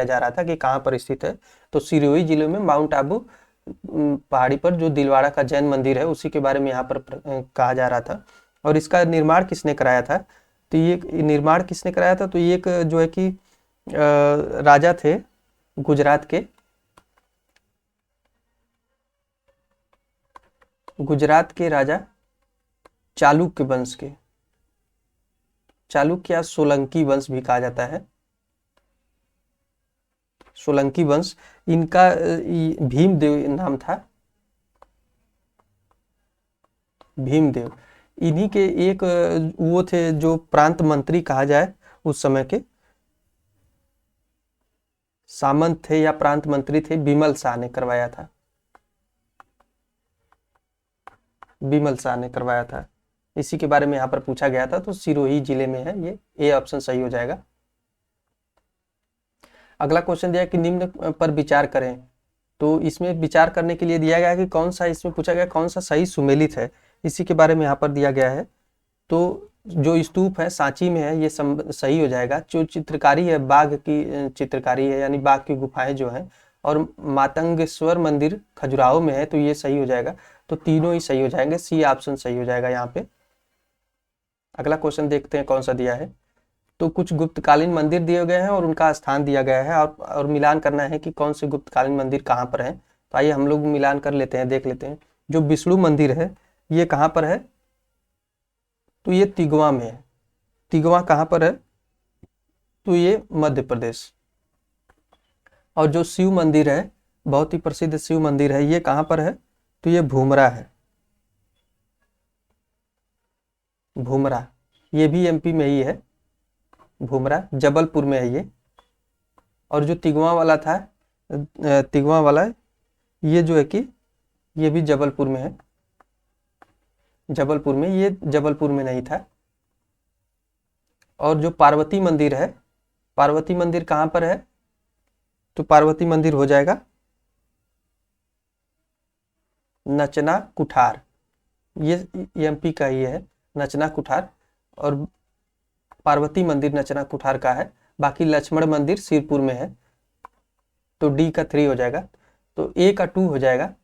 जा रहा था कि कहाँ पर स्थित है। तो सिरोही जिले में माउंट आबू पहाड़ी पर जो दिलवाड़ा का जैन मंदिर है उसी के बारे में यहाँ पर कहा जा रहा था। और इसका निर्माण किसने कराया था? तो ये निर्माण किसने कराया था? तो ये एक जो है कि राजा थे गुजरात के, गुजरात के राजा चालुक्य वंश के, चालुक्य या सोलंकी वंश भी कहा जाता है, सोलंकी वंश। इनका भीमदेव नाम था, भीमदेव। इन्हीं के एक वो थे जो प्रांत मंत्री कहा जाए उस समय के, सामंत थे या प्रांत मंत्री थे, बिमल शाह ने करवाया था, बिमल शाह ने करवाया था। इसी के बारे में यहाँ पर पूछा गया था। तो सिरोही जिले में है, ये ए ऑप्शन सही हो जाएगा। अगला क्वेश्चन दिया कि निम्न पर विचार करें। तो इसमें विचार करने के लिए दिया गया है कि कौन सा, इसमें पूछा गया कौन सा सही सुमेलित है, इसी के बारे में यहाँ पर दिया गया है। तो जो स्तूप है सांची में है, ये सही हो जाएगा। जो चित्रकारी है बाघ की चित्रकारी है, यानी बाघ की गुफाएं जो हैं, और मातंगेश्वर मंदिर खजुराहो में है, तो ये सही हो जाएगा। तो तीनों ही सही हो जाएंगे, सी ऑप्शन सही हो जाएगा यहाँ पे। अगला क्वेश्चन देखते हैं कौन सा दिया है। तो कुछ गुप्तकालीन मंदिर दिए गए हैं और उनका स्थान दिया गया है, और मिलान करना है कि कौन से गुप्तकालीन मंदिर कहाँ पर हैं। तो आइए हम लोग मिलान कर लेते हैं, देख लेते हैं। जो विष्णु मंदिर है ये कहाँ पर है? तो ये तिगवा में है। तिगवा कहाँ पर है? तो ये मध्य प्रदेश। और जो शिव मंदिर है, बहुत ही प्रसिद्ध शिव मंदिर है, ये कहाँ पर है? तो ये भूमरा है, भूमरा, ये भी एमपी में ही है, भूमरा जबलपुर में है ये। और जो तिगवा वाला था, तिगवा वाला ये जो है कि ये भी जबलपुर में है, जबलपुर में, ये जबलपुर में नहीं था। और जो पार्वती मंदिर है, पार्वती मंदिर कहाँ पर है? तो पार्वती मंदिर हो जाएगा नचना कुठार, ये एमपी का ही है, नचना कुठार। और पार्वती मंदिर नचना कुठार का है। बाकी लक्ष्मण मंदिर सिरपुर में है। तो डी का 3 हो जाएगा। तो ए का 2 हो जाएगा।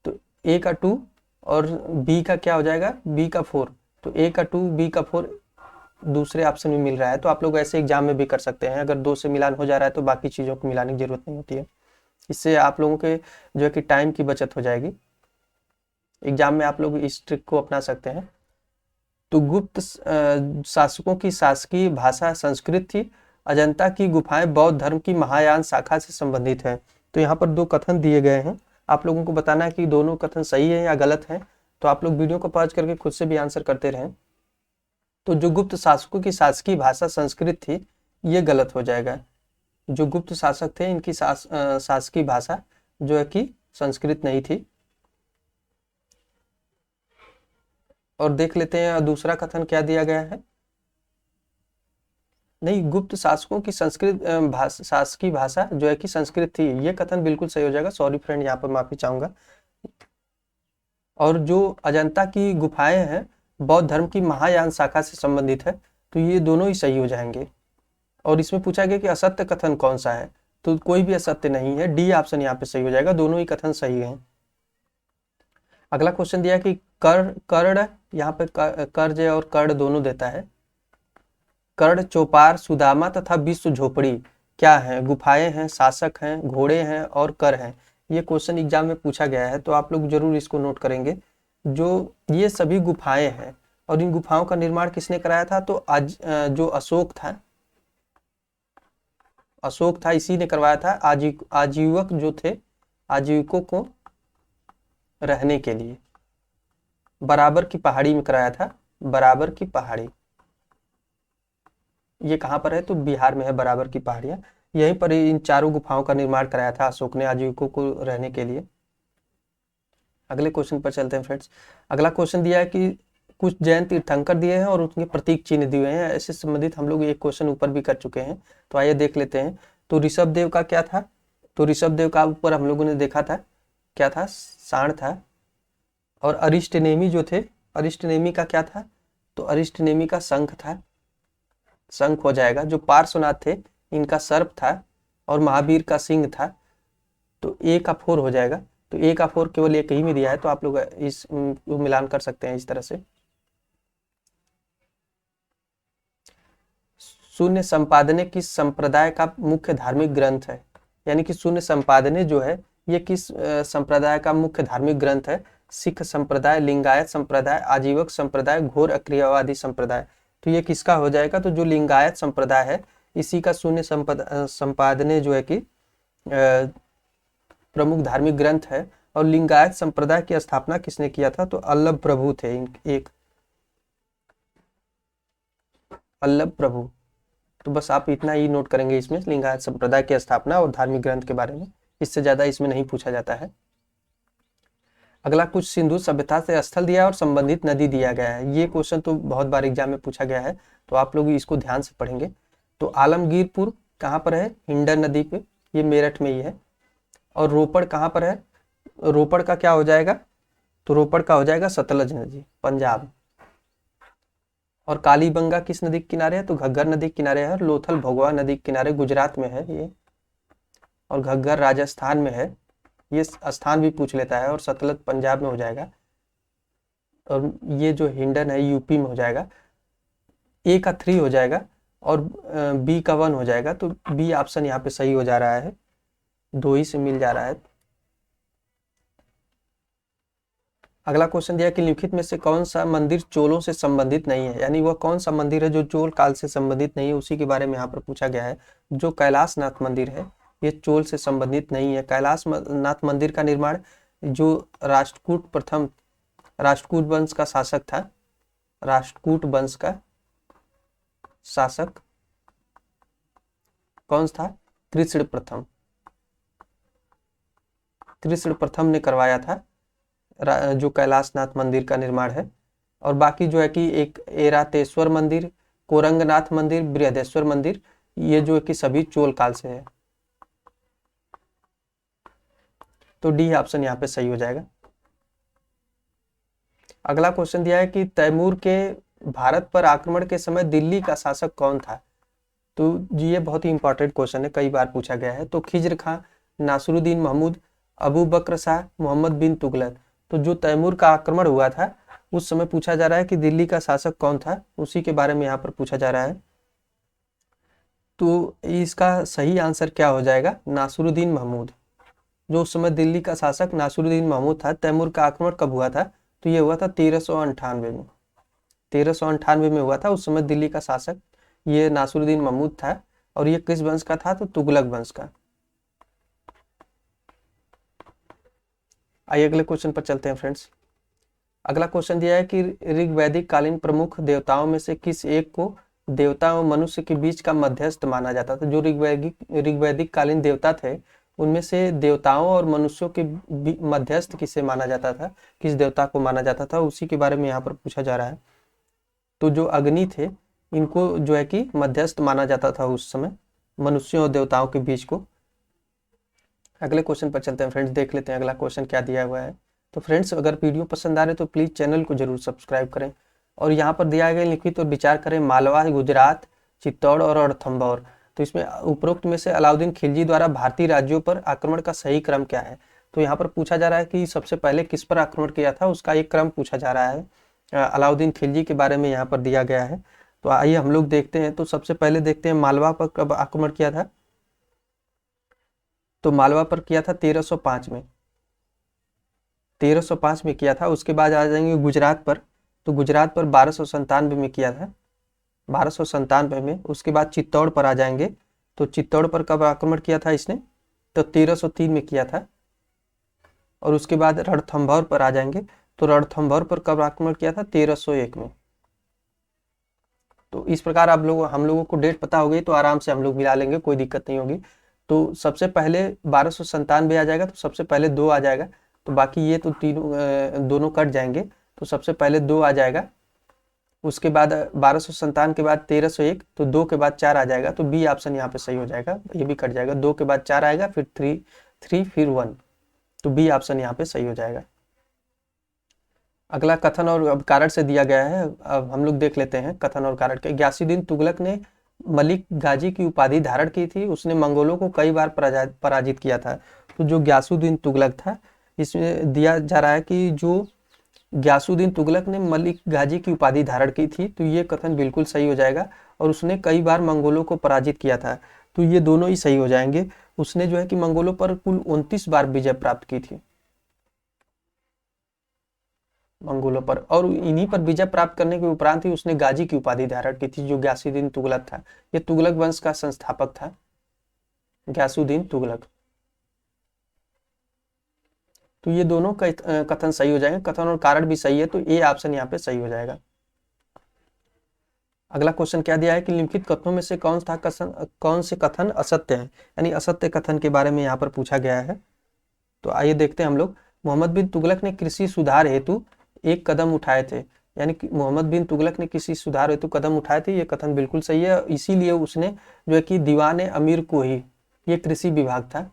तो ए का 2 और बी का क्या हो जाएगा? बी का 4। तो ए का 2 बी का 4 दूसरे ऑप्शन में मिल रहा है। तो आप लोग ऐसे एग्जाम में भी कर सकते हैं। अगर 2 से मिलान हो जा रहा है तो बाकी चीज़ों को मिलाने की जरूरत नहीं होती है। इससे आप लोगों के जो है कि टाइम की बचत हो जाएगी। एग्जाम में आप लोग इस ट्रिक को अपना सकते हैं। तो गुप्त शासकों की शासकीय भाषा संस्कृत थी। अजंता की गुफाएं बौद्ध धर्म की महायान शाखा से संबंधित है। तो यहाँ पर 2 कथन दिए गए हैं, आप लोगों को बताना है कि दोनों कथन सही है या गलत है। तो आप लोग वीडियो को पॉज करके खुद से भी आंसर करते रहें। तो जो गुप्त शासकों की शासकीय भाषा संस्कृत थी, ये गलत हो जाएगा। जो गुप्त शासक थे इनकी शासकीय भाषा जो है कि संस्कृत नहीं थी। और देख लेते हैं दूसरा कथन क्या दिया गया है। नहीं, गुप्त शासकों की संस्कृत शासकीय भाषा जो है कि संस्कृत थी, ये कथन बिल्कुल सही हो जाएगा। सॉरी फ्रेंड, यहाँ पर माफी चाहूंगा। और जो अजंता की गुफाएं हैं बौद्ध धर्म की महायान शाखा से संबंधित है, तो ये दोनों ही सही हो जाएंगे। और इसमें पूछा गया कि असत्य कथन कौन सा है, तो कोई भी असत्य नहीं है, डी ऑप्शन यहाँ पे सही हो जाएगा, दोनों ही कथन सही हैं। अगला क्वेश्चन दिया कि कर्ण, यहाँ पे कर्ज और कर्ण दोनों देता है। कर्ण, चौपार, सुदामा तथा विश्व झोपड़ी क्या है? गुफाएं हैं, शासक हैं, घोड़े हैं और कर हैं। ये क्वेश्चन एग्जाम में पूछा गया है, तो आप लोग जरूर इसको नोट करेंगे। जो ये सभी गुफाएं हैं, और इन गुफाओं का निर्माण किसने कराया था? तो जो अशोक था, इसी ने करवाया था। आजीवक जो थे, आजीविकों को रहने के लिए बराबर की पहाड़ी में कराया था। बराबर की पहाड़ी, ये कहाँ पर है? तो बिहार में है बराबर की पहाड़ियां। यहीं पर इन चारों गुफाओं का निर्माण कराया था अशोक ने आजीविकों को रहने के लिए। अगले क्वेश्चन पर चलते हैं फ्रेंड्स। अगला क्वेश्चन दिया है कि कुछ जैन तीर्थंकर दिए हैं और उनके प्रतीक चिन्ह दिए हैं। ऐसे संबंधित हम लोग एक क्वेश्चन ऊपर भी कर चुके हैं, तो आइए देख लेते हैं। तो ऋषभ देव का क्या था? तो ऋषभ देव का ऊपर हम लोगों ने देखा था, क्या था? सांड था। और अरिष्टनेमी जो थे, अरिष्टनेमी का क्या था? तो अरिष्टनेमी का शंख था, शंख हो जाएगा। जो पार्श्वनाथ थे इनका सर्प था, और महावीर का सिंह था। तो ए का 4 हो जाएगा। तो ए का 4 केवल एक ही में दिया है, तो आप लोग इस मिलान कर सकते हैं इस तरह से। शून्य संपादने किस संप्रदाय का मुख्य धार्मिक ग्रंथ है? यानी कि शून्य संपादने जो है ये किस संप्रदाय का मुख्य धार्मिक ग्रंथ है? सिख संप्रदाय, लिंगायत संप्रदाय, आजीवक संप्रदाय, घोर अक्रियवादी संप्रदाय। तो ये किसका हो जाएगा? तो जो लिंगायत संप्रदाय है इसी का शून्य संपादने जो है कि प्रमुख धार्मिक ग्रंथ है। और लिंगायत संप्रदाय की स्थापना किसने किया था? तो अल्लभ प्रभु थे, एक अल्लभ प्रभु। तो बस आप इतना ही नोट करेंगे इसमें, लिंगायत संप्रदाय की स्थापना और धार्मिक ग्रंथ के बारे में। इससे ज्यादा इसमें नहीं पूछा जाता है। अगला कुछ सिंधु सभ्यता से स्थल दिया और संबंधित नदी दिया गया है। ये क्वेश्चन तो बहुत बार एग्जाम में पूछा गया है, तो आप लोग इसको ध्यान से पढ़ेंगे। तो आलमगीरपुर कहाँ पर है? हिंडन नदी पे, ये मेरठ में ही है। और रोपड़ कहाँ पर है? रोपड़ का क्या हो जाएगा? तो रोपड़ का हो जाएगा सतलज नदी, पंजाब। और कालीबंगा किस नदी के किनारे है? तो घग्गर नदी के किनारे है। लोथल भगवा नदी के किनारे गुजरात में है ये। और घग्गर राजस्थान में है, ये स्थान भी पूछ लेता है। और सतलज पंजाब में हो जाएगा। और ये जो हिंडन है यूपी में हो जाएगा। ए का 3 हो जाएगा और बी का 1 हो जाएगा। तो बी ऑप्शन यहाँ पे सही हो जा रहा है, 2 ही से मिल जा रहा है। अगला क्वेश्चन दिया कि निम्नलिखित में से कौन सा मंदिर चोलों से संबंधित नहीं है? यानी वह कौन सा मंदिर है जो चोल काल से संबंधित नहीं है, उसी के बारे में यहाँ पर पूछा गया है। जो कैलाशनाथ मंदिर है ये चोल से संबंधित नहीं है। कैलाशनाथ मंदिर का निर्माण जो राष्ट्रकूट वंश का शासक था, राष्ट्रकूट वंश का शासक कौन था? कृष्ण प्रथम ने करवाया था जो कैलाशनाथ मंदिर का निर्माण है। और बाकी जो है कि एक ऐरातेश्वर मंदिर, कोरंगनाथ मंदिर, बृहदेश्वर मंदिर, ये जो है कि सभी चोल काल से है। तो डी ऑप्शन यहाँ पे सही हो जाएगा। अगला क्वेश्चन दिया है कि तैमूर के भारत पर आक्रमण के समय दिल्ली का शासक कौन था? तो ये बहुत ही इंपॉर्टेंट क्वेश्चन है, कई बार पूछा गया है। तो खिज्र खां, नासरुद्दीन महमूद, अबू बकर शाह, मोहम्मद बिन तुगलक। तो जो तैमूर का आक्रमण हुआ था उस समय पूछा जा रहा है कि दिल्ली का शासक कौन था, उसी के बारे में यहाँ पर पूछा जा रहा है। तो इसका सही आंसर क्या हो जाएगा? नासरुद्दीन महमूद। जो उस समय दिल्ली का शासक नासरुद्दीन महमूद था। तैमूर का आक्रमण कब हुआ था? तो ये हुआ था 1398 में, 1398 में हुआ था। उस समय दिल्ली का शासक ये नासरुद्दीन महमूद था। और ये किस वंश का था? तो तुगलक वंश का। आइए अगले क्वेश्चन पर चलते हैं फ्रेंड्स। अगला क्वेश्चन दिया है कि ऋग्वैदिक कालीन प्रमुख देवताओं में से किस एक को देवता एवं मनुष्य के बीच का मध्यस्थ माना जाता था। जो ऋग्वैदिक कालीन देवता थे उनमें से देवताओं और मनुष्यों के मध्यस्थ किसे माना जाता था, किस देवता को माना जाता था, उसी के बारे में यहाँ पर पूछा जा रहा है। तो जो अग्नि थे इनको जो है कि मध्यस्थ माना जाता था उस समय मनुष्यों और देवताओं के बीच को। अगले क्वेश्चन पर चलते हैं फ्रेंड्स, देख लेते हैं अगला क्वेश्चन क्या दिया हुआ है। तो फ्रेंड्स अगर वीडियो पसंद आ रहे तो प्लीज़ चैनल को जरूर सब्सक्राइब करें और यहाँ पर दिया गया लिखित और विचार करें मालवा, गुजरात, चित्तौड़ और रणथंभौर। तो इसमें उपरोक्त में से अलाउद्दीन खिलजी द्वारा भारतीय राज्यों पर आक्रमण का सही क्रम क्या है। तो यहाँ पर पूछा जा रहा है कि सबसे पहले किस पर आक्रमण किया था, उसका एक क्रम पूछा जा रहा है। अलाउद्दीन खिलजी के बारे में यहाँ पर दिया गया है। तो आइए हम लोग देखते हैं। तो सबसे पहले देखते हैं मालवा पर कब आक्रमण किया था। तो मालवा पर किया था 1305 में, 1305 में किया था। उसके बाद आ जाएंगे गुजरात पर। तो गुजरात पर 1297 में किया था, 1297 में। उसके बाद चित्तौड़ पर आ जाएंगे। तो चित्तौड़ पर कब आक्रमण किया था इसने, तो 1303 में किया था। और उसके बाद रणथंभौर पर आ जाएंगे। तो रणथंभौर पर कब आक्रमण किया था, 1301 में। तो इस प्रकार हम लोगों को डेट पता हो गई तो आराम से हम लोग मिला लेंगे, कोई दिक्कत नहीं होगी। तो सबसे पहले 1297 आ जाएगा, तो सबसे पहले 2 आ जाएगा। तो बाकी ये तो तीनों दोनों कट जाएंगे। तो सबसे पहले 2 आ जाएगा। उसके बाद 1297 के बाद 1301, तो 2 के बाद 4 आ जाएगा। तो बी ऑप्शन यहाँ पे सही हो जाएगा, ये भी कट जाएगा। 2 के बाद 4 आएगा, फिर 3 फिर 1। तो बी ऑप्शन यहाँ पे सही हो जाएगा। अगला कथन और कारण से दिया गया है। अब हम लोग देख लेते हैं कथन और कारण के। ग्यासुद्दीन तुगलक ने मलिक गाजी की उपाधि धारण की थी। उसने मंगोलों को कई बार पराजित किया था। तो जो ग्यासुद्दीन तुगलक था, इसमें दिया जा रहा है कि जो ग्यासुद्दीन तुगलक ने मलिक गाजी की उपाधि धारण की थी। तो ये कथन बिल्कुल सही हो जाएगा। और उसने कई बार मंगोलों को पराजित किया था। तो ये दोनों ही सही हो जाएंगे। उसने जो है कि मंगोलों पर कुल 29 बार विजय प्राप्त की थी, मंगोलों पर। और इन्हीं पर विजय प्राप्त करने के उपरांत ही उसने गाजी की उपाधि धारण की थी। जो ग्यासुद्दीन तुगलक था, ये तुगलक वंश का संस्थापक था, ग्यासुद्दीन तुगलक। तो ये दोनों कथन सही हो जाएंगे, कथन और कारण भी सही है। तो ए ऑप्शन यहाँ पे सही हो जाएगा। अगला क्वेश्चन क्या दिया है कि निम्नलिखित कथनों में से कौन से कथन असत्य है, यानी असत्य कथन के बारे में यहाँ पर पूछा गया है। तो आइए देखते हैं हम लोग। मोहम्मद बिन तुगलक ने कृषि सुधार हेतु एक कदम उठाए थे, यानी कि मोहम्मद बिन तुगलक ने कृषि सुधार हेतु कदम उठाए थे, ये कथन बिल्कुल सही है। इसीलिए उसने जो है कि दीवाने अमीर को ही, ये कृषि विभाग था,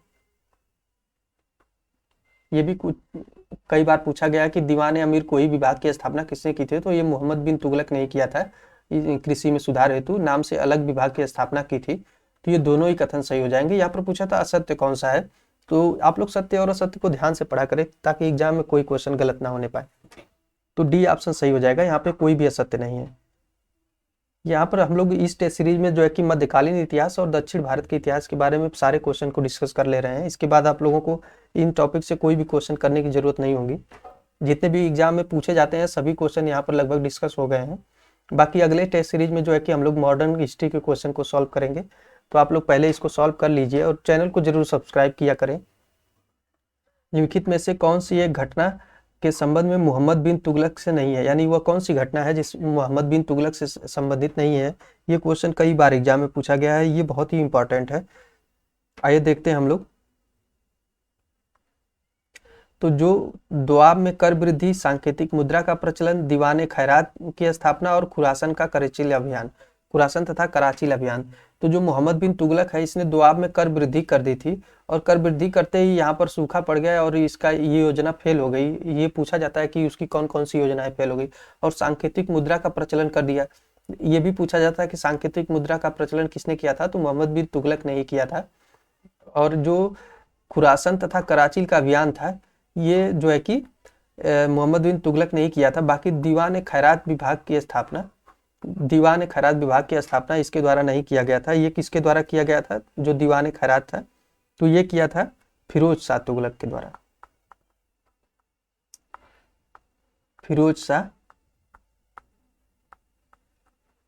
ये भी कुछ कई बार पूछा गया कि दीवाने अमीर को ही विभाग की स्थापना किसने की थी। तो ये मोहम्मद बिन तुगलक ने ही किया था, कृषि में सुधार हेतु नाम से अलग विभाग की स्थापना की थी। तो ये दोनों ही कथन सही हो जाएंगे। यहाँ पर पूछा था असत्य कौन सा है। तो आप लोग सत्य और असत्य को ध्यान से पढ़ा करें ताकि एग्जाम में कोई क्वेश्चन गलत ना होने पाए। तो डी ऑप्शन सही हो जाएगा, यहाँ पे कोई भी असत्य नहीं है। यहाँ पर हम लोग इस टेस्ट सीरीज में जो है कि मध्यकालीन इतिहास और दक्षिण भारत के इतिहास के बारे में सारे क्वेश्चन को डिस्कस कर ले रहे हैं। इसके बाद आप लोगों को इन टॉपिक से कोई भी क्वेश्चन करने की जरूरत नहीं होगी। जितने भी एग्जाम में पूछे जाते हैं सभी क्वेश्चन यहाँ पर लगभग डिस्कस हो गए हैं। बाकी अगले टेस्ट सीरीज में जो है कि हम लोग मॉडर्न हिस्ट्री के क्वेश्चन को सॉल्व करेंगे। तो आप लोग पहले इसको सॉल्व कर लीजिए और चैनल को जरूर सब्सक्राइब किया करें। निम्नलिखित में से कौन सी एक घटना के संबंध में मोहम्मद बिन तुगलक से नहीं है, यानी वह कौन सी घटना है जिस मोहम्मद बिन तुगलक से संबंधित नहीं है। ये क्वेश्चन कई बार एग्जाम में पूछा गया है, ये बहुत ही इंपॉर्टेंट है। आइए देखते हैं हम लोग। तो जो दोआब में कर वृद्धि, सांकेतिक मुद्रा का प्रचलन, दीवाने खैरात की स्थापना और खुरासन का कराची अभियान, खुरासन तथा कराची अभियान। तो जो मोहम्मद बिन तुगलक है इसने दोआब में कर वृद्धि कर दी थी और कर वृद्धि करते ही यहाँ पर सूखा पड़ गया और इसका ये योजना फेल हो गई। ये पूछा जाता है कि उसकी कौन कौन सी योजनाएं फेल हो गई। और सांकेतिक मुद्रा का प्रचलन कर दिया, ये भी पूछा जाता है कि सांकेतिक मुद्रा का प्रचलन किसने किया था। तो मोहम्मद बिन तुगलक ने ही किया था। और जो खुरासन तथा कराची का अभियान था ये जो है कि मोहम्मद बिन तुगलक ने ही किया था। बाकी दीवान खैरात विभाग की स्थापना, दीवान खैरात विभाग की स्थापना इसके द्वारा नहीं किया गया था। ये किसके द्वारा किया गया था, जो दीवान खैरात था, तो ये किया था फिरोज शाह तुगलक के द्वारा, फिरोज शाह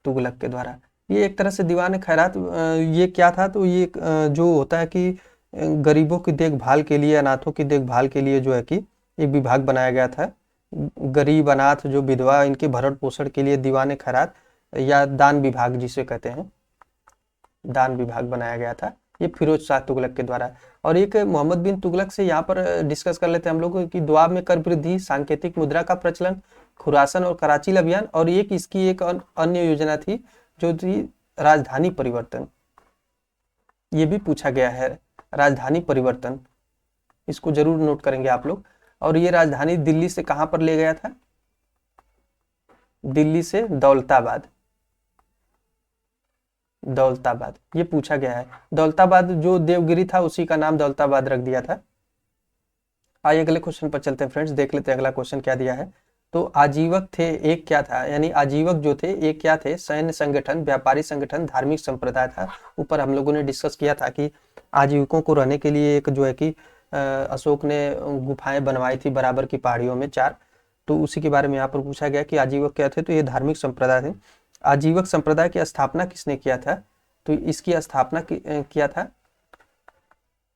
तुगलक के द्वारा। ये एक तरह से दीवान खैरात ये क्या था, तो ये जो होता है कि गरीबों की देखभाल के लिए, अनाथों की देखभाल के लिए जो है कि एक विभाग बनाया गया था। गरीब अनाथ जो विधवा, इनके भरण पोषण के लिए दीवाने खैरात या दान विभाग जिसे कहते हैं, दान विभाग बनाया गया था। ये फिरोज शाह तुगलक के द्वारा। और एक मोहम्मद बिन तुगलक से यहाँ पर डिस्कस कर लेते हैं हम लोग कि दोआब में कर वृद्धि, सांकेतिक मुद्रा का प्रचलन, खुरासन और कराची अभियान, और एक इसकी एक अन्य योजना थी जो थी राजधानी परिवर्तन। ये भी पूछा गया है, राजधानी परिवर्तन, इसको जरूर नोट करेंगे आप लोग। और ये राजधानी दिल्ली से कहां पर ले गया था? दिल्ली से दौलताबाद, दौलताबाद ये पूछा गया है। दौलताबाद जो देवगिरी था उसी का नाम दौलताबाद रख दिया था। आइए अगले क्वेश्चन पर चलते हैं फ्रेंड्स, देख लेते हैं अगला क्वेश्चन क्या दिया है। तो आजीवक थे एक क्या था, यानी आजीवक जो थे एक क्या थे? सैन्य संगठन, व्यापारी संगठन, धार्मिक संप्रदाय था। ऊपर हम लोगों ने डिस्कस किया था कि आजीविकों को रहने के लिए एक जो है कि अशोक ने गुफाएं बनवाई थी बराबर की पहाड़ियों में 4, तो उसी के बारे में यहाँ पर पूछा गया कि आजीवक क्या थे, तो ये धार्मिक संप्रदाय थे। आजीवक संप्रदाय की स्थापना किसने किया था? तो इसकी स्थापना किया था,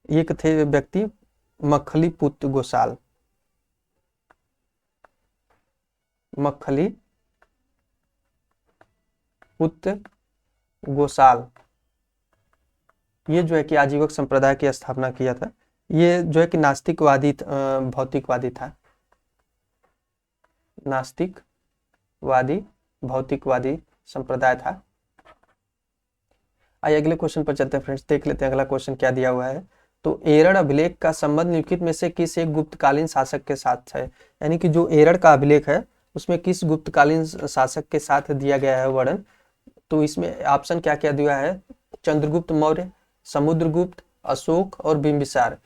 एक थे व्यक्ति मक्खली पुत्र गोसाल, मक्खली पुत्र गोसाल, ये जो है कि आजीवक संप्रदाय की स्थापना किया था। ये जो है कि नास्तिकवादी भौतिकवादी था, नास्तिकवादी भौतिकवादी संप्रदाय था। आइए अगले क्वेश्चन पर चलते हैं फ्रेंड्स, देख लेते हैं अगला क्वेश्चन क्या दिया हुआ है। तो एरड़ अभिलेख का संबंध निम्नलिखित में से किस एक गुप्तकालीन शासक के साथ है? यानी कि जो एरड़ का अभिलेख है उसमें किस गुप्तकालीन शासक के साथ दिया गया है वर्णन? तो इसमें ऑप्शन क्या क्या दिया है? चंद्रगुप्त मौर्य, समुद्रगुप्त, अशोक और बिंबिसार।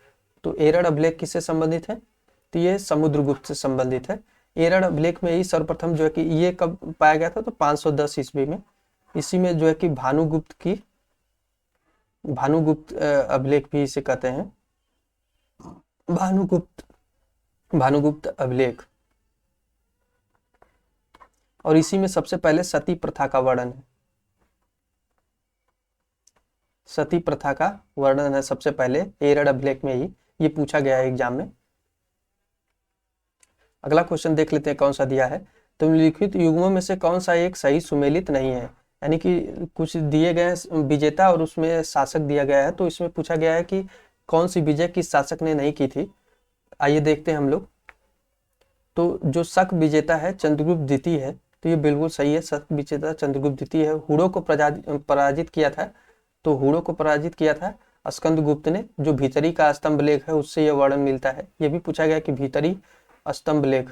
तो एरड़ अभिलेख किससे संबंधित है? तो ये समुद्रगुप्त से संबंधित है। एरड़ अभिलेख में ही सर्वप्रथम जो है कि ये कब पाया गया था? तो 510 ईस्वी में। इसी में जो है कि भानुगुप्त अभिलेख भी इसे कहते हैं, भानुगुप्त अभिलेख। और इसी में सबसे पहले सती प्रथा का वर्णन है, सती प्रथा का वर्णन है सबसे पहले एरड़ अभिलेख में ही, ये पूछा गया है एग्जाम में। अगला क्वेश्चन देख लेते हैं कौन सा दिया है। तो निम्नलिखित युग्मों में से कौन सा एक सही सुमेलित नहीं है? यानी कि कुछ दिए गए विजेता और उसमें शासक दिया गया है, तो इसमें पूछा गया है कि कौन सी विजय किस शासक ने नहीं की थी। आइए देखते हैं हम लोग। तो जो शक विजेता है चंद्रगुप्त द्वितीय है, तो ये बिल्कुल सही है, शक विजेता चंद्रगुप्त द्वितीय है। हुड़ों को पराजित किया था, तो हुड़ों को पराजित किया था स्कंदगुप्त ने। जो भीतरी का स्तंभ लेख है उससे यह वर्णन मिलता है। ये भी पूछा गया कि भीतरी स्तंभ लेख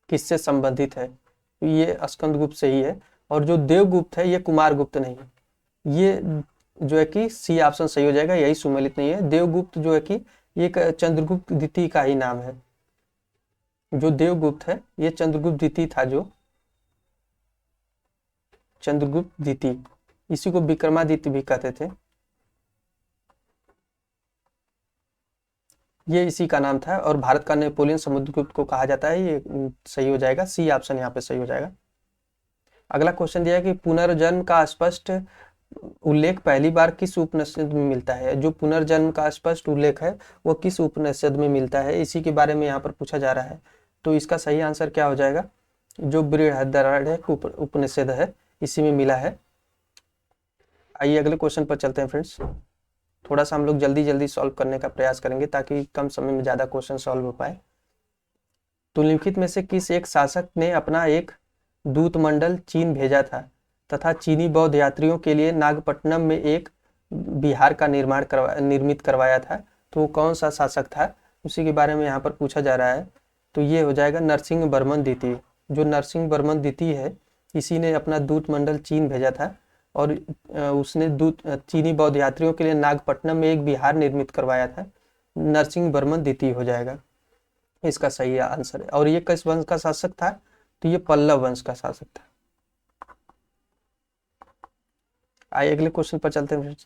किससे संबंधित है, तो ये स्कंदगुप्त से ही है। और जो देवगुप्त है ये कुमारगुप्त नहीं है, ये जो है कि सी ऑप्शन सही हो जाएगा, यही सुमेलित नहीं है। देवगुप्त जो है कि एक चंद्रगुप्त द्वितीय का ही नाम है। जो देवगुप्त है ये चंद्रगुप्त द्वितीय था, जो चंद्रगुप्त द्वितीय, इसी को विक्रमादित्य भी कहते थे, ये इसी का नाम था। और भारत का नेपोलियन समुद्रगुप्त को कहा जाता है, ये सही हो जाएगा, सी ऑप्शन यहाँ पे सही हो जाएगा। अगला क्वेश्चन दिया है कि पुनर्जन्म का स्पष्ट उल्लेख पहली बार किस उपनिषद में मिलता है? जो पुनर्जन्म का स्पष्ट उल्लेख है वो किस उपनिषद में मिलता है, इसी के बारे में यहाँ पर पूछा जा रहा है। तो इसका सही आंसर क्या हो जाएगा? जो बृहदारण्यक उपनिषद है इसी में मिला है। आइए अगले क्वेश्चन पर चलते हैं फ्रेंड्स, थोड़ा सा हम लोग जल्दी जल्दी सॉल्व करने का प्रयास करेंगे ताकि कम समय में ज्यादा क्वेश्चन सॉल्व हो पाए। तो निम्नलिखित में से किस एक शासक ने अपना एक दूत मंडल चीन भेजा था तथा चीनी बौद्ध यात्रियों के लिए नागपट्टनम में एक विहार का निर्मित करवाया था? तो कौन सा शासक था, उसी के बारे में यहाँ पर पूछा जा रहा है। तो ये हो जाएगा नरसिंह वर्मन द्वितीय। जो नरसिंह वर्मन द्वितीय है इसी ने अपना दूत मंडल चीन भेजा था और उसने चीनी बौद्ध यात्रियों के लिए नागपट्टनम में एक विहार निर्मित करवाया था। नरसिंह वर्मन द्वितीय हो जाएगा इसका सही आंसर है। और ये किस वंश का शासक था? तो ये पल्लव वंश का शासक था। आइए अगले क्वेश्चन पर चलते हैं।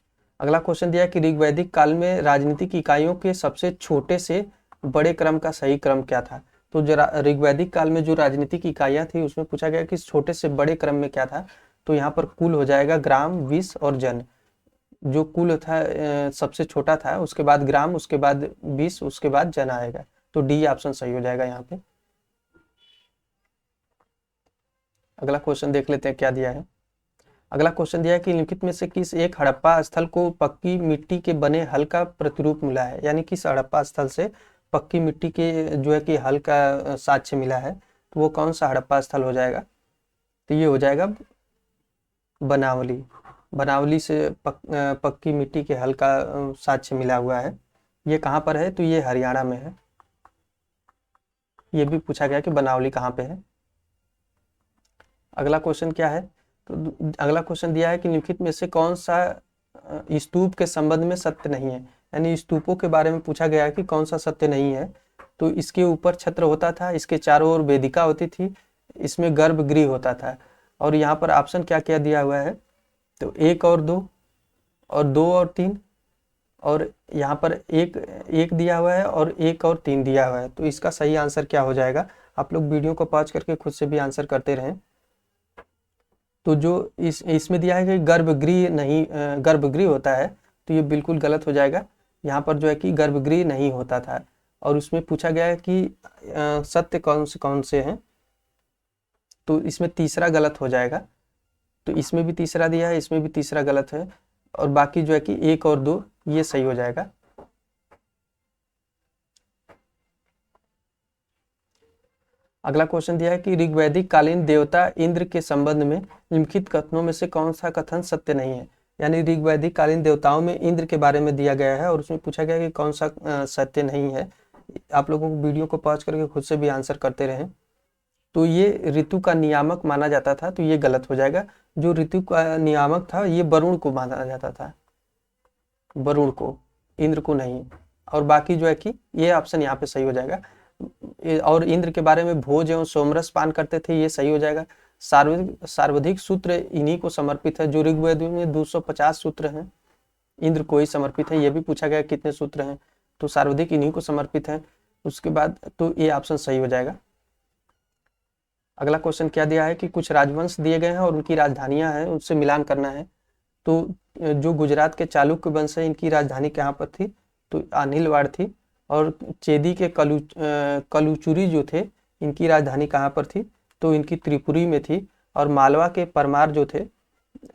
अगला क्वेश्चन दिया कि ऋग्वैदिक काल में राजनीतिक इकाइयों के सबसे छोटे से बड़े क्रम का सही क्रम क्या था? तो ऋग्वैदिक काल में जो राजनीतिक इकाइयां थी उसमें पूछा गया कि छोटे से बड़े क्रम में क्या था? तो यहाँ पर कुल हो जाएगा ग्राम, विष और जन। जो कुल था सबसे छोटा था, उसके बाद ग्राम, उसके बाद विष, उसके बाद जन आएगा। तो डी ऑप्शन सही हो जाएगा यहाँ पे। अगला क्वेश्चन देख लेते हैं क्या दिया है। अगला क्वेश्चन दिया है कि निम्नलिखित में से किस एक हड़प्पा स्थल को पक्की मिट्टी के बने हल का प्रतिरूप मिला है, यानी किस हड़प्पा स्थल से पक्की मिट्टी के जो है कि हल का साक्ष्य मिला है, तो वो कौन सा हड़प्पा स्थल हो जाएगा, तो ये हो जाएगा बनावली। बनावली से पक्की मिट्टी के हल का साक्ष्य मिला हुआ है। ये कहाँ पर है, तो ये हरियाणा में है। ये भी पूछा गया कि बनावली कहाँ पे है। अगला क्वेश्चन क्या है, तो अगला क्वेश्चन दिया है कि निम्नलिखित में से कौन सा स्तूप के संबंध में सत्य नहीं है, यानी स्तूपों के बारे में पूछा गया है कि कौन सा सत्य नहीं है। तो इसके ऊपर छत्र होता था, इसके चारों ओर वेदिका होती थी, इसमें गर्भगृह होता था। और यहाँ पर ऑप्शन क्या क्या दिया हुआ है, तो 1 और 2 और 2 और 3, और यहाँ पर एक दिया हुआ है और 1 और 3 दिया हुआ है। तो इसका सही आंसर क्या हो जाएगा, आप लोग वीडियो को पॉज करके खुद से भी आंसर करते रहें। तो जो इसमें दिया है कि गर्भगृह नहीं, गर्भगृह होता है, तो ये बिल्कुल गलत हो जाएगा। यहाँ पर जो है कि गर्भगृह नहीं होता था। और उसमें पूछा गया है कि सत्य कौन से हैं, तो इसमें तीसरा गलत हो जाएगा। तो इसमें भी तीसरा दिया है, इसमें भी तीसरा गलत है, और बाकी जो है कि 1 और 2 ये सही हो जाएगा। अगला क्वेश्चन दिया है कि ऋग्वैदिक कालीन देवता इंद्र के संबंध में निम्नलिखित कथनों में से कौन सा कथन सत्य नहीं है, यानी ऋग्वैदिक कालीन देवताओं में इंद्र के बारे में दिया गया है और उसमें पूछा गया है कि कौन सा सत्य नहीं है। आप लोगों को वीडियो को पॉज करके खुद से भी आंसर करते रहें। तो ये ऋतु का नियामक माना जाता था, तो ये गलत हो जाएगा। जो ऋतु का नियामक था ये वरुण को माना जाता था, वरुण को, इंद्र को नहीं। और बाकी जो है कि ये ऑप्शन यहाँ पे सही हो जाएगा। और इंद्र के बारे में भोज एवं सोमरस पान करते थे, ये सही हो जाएगा। सर्वाधिक सूत्र इन्हीं को समर्पित है। जो ऋग्वेद में 250 सूत्र हैं, इंद्र को ही समर्पित है। ये भी पूछा गया कितने सूत्र हैं, तो सर्वाधिक इन्हीं को समर्पित है। उसके बाद तो ये ऑप्शन सही हो जाएगा। अगला क्वेश्चन क्या दिया है कि कुछ राजवंश दिए गए हैं और उनकी राजधानियां हैं, उनसे मिलान करना है। तो जो गुजरात के चालुक्य वंश है, इनकी राजधानी कहाँ पर थी, तो अनिलवाड़ थी। और चेदी के कलुचुरी जो थे, इनकी राजधानी कहाँ पर थी, तो इनकी त्रिपुरी में थी। और मालवा के परमार जो थे,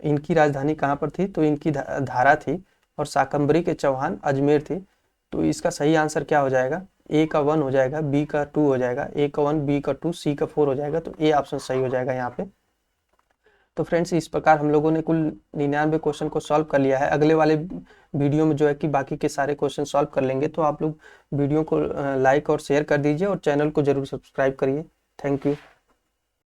इनकी राजधानी कहाँ पर थी, तो इनकी धारा थी। और शाकंभरी के चौहान अजमेर थी। तो इसका सही आंसर क्या हो जाएगा, ए का 1 हो जाएगा, बी का 2 हो जाएगा, ए का 1, बी का 2, सी का 4 हो जाएगा। तो ए ऑप्शन सही हो जाएगा यहाँ पे। तो फ्रेंड्स, इस प्रकार हम लोगों ने कुल 99 क्वेश्चन को सॉल्व कर लिया है। अगले वाले वीडियो में जो है कि बाकी के सारे क्वेश्चन सॉल्व कर लेंगे। तो आप लोग वीडियो को लाइक और शेयर कर दीजिए और चैनल को जरूर सब्सक्राइब करिए। Thank you.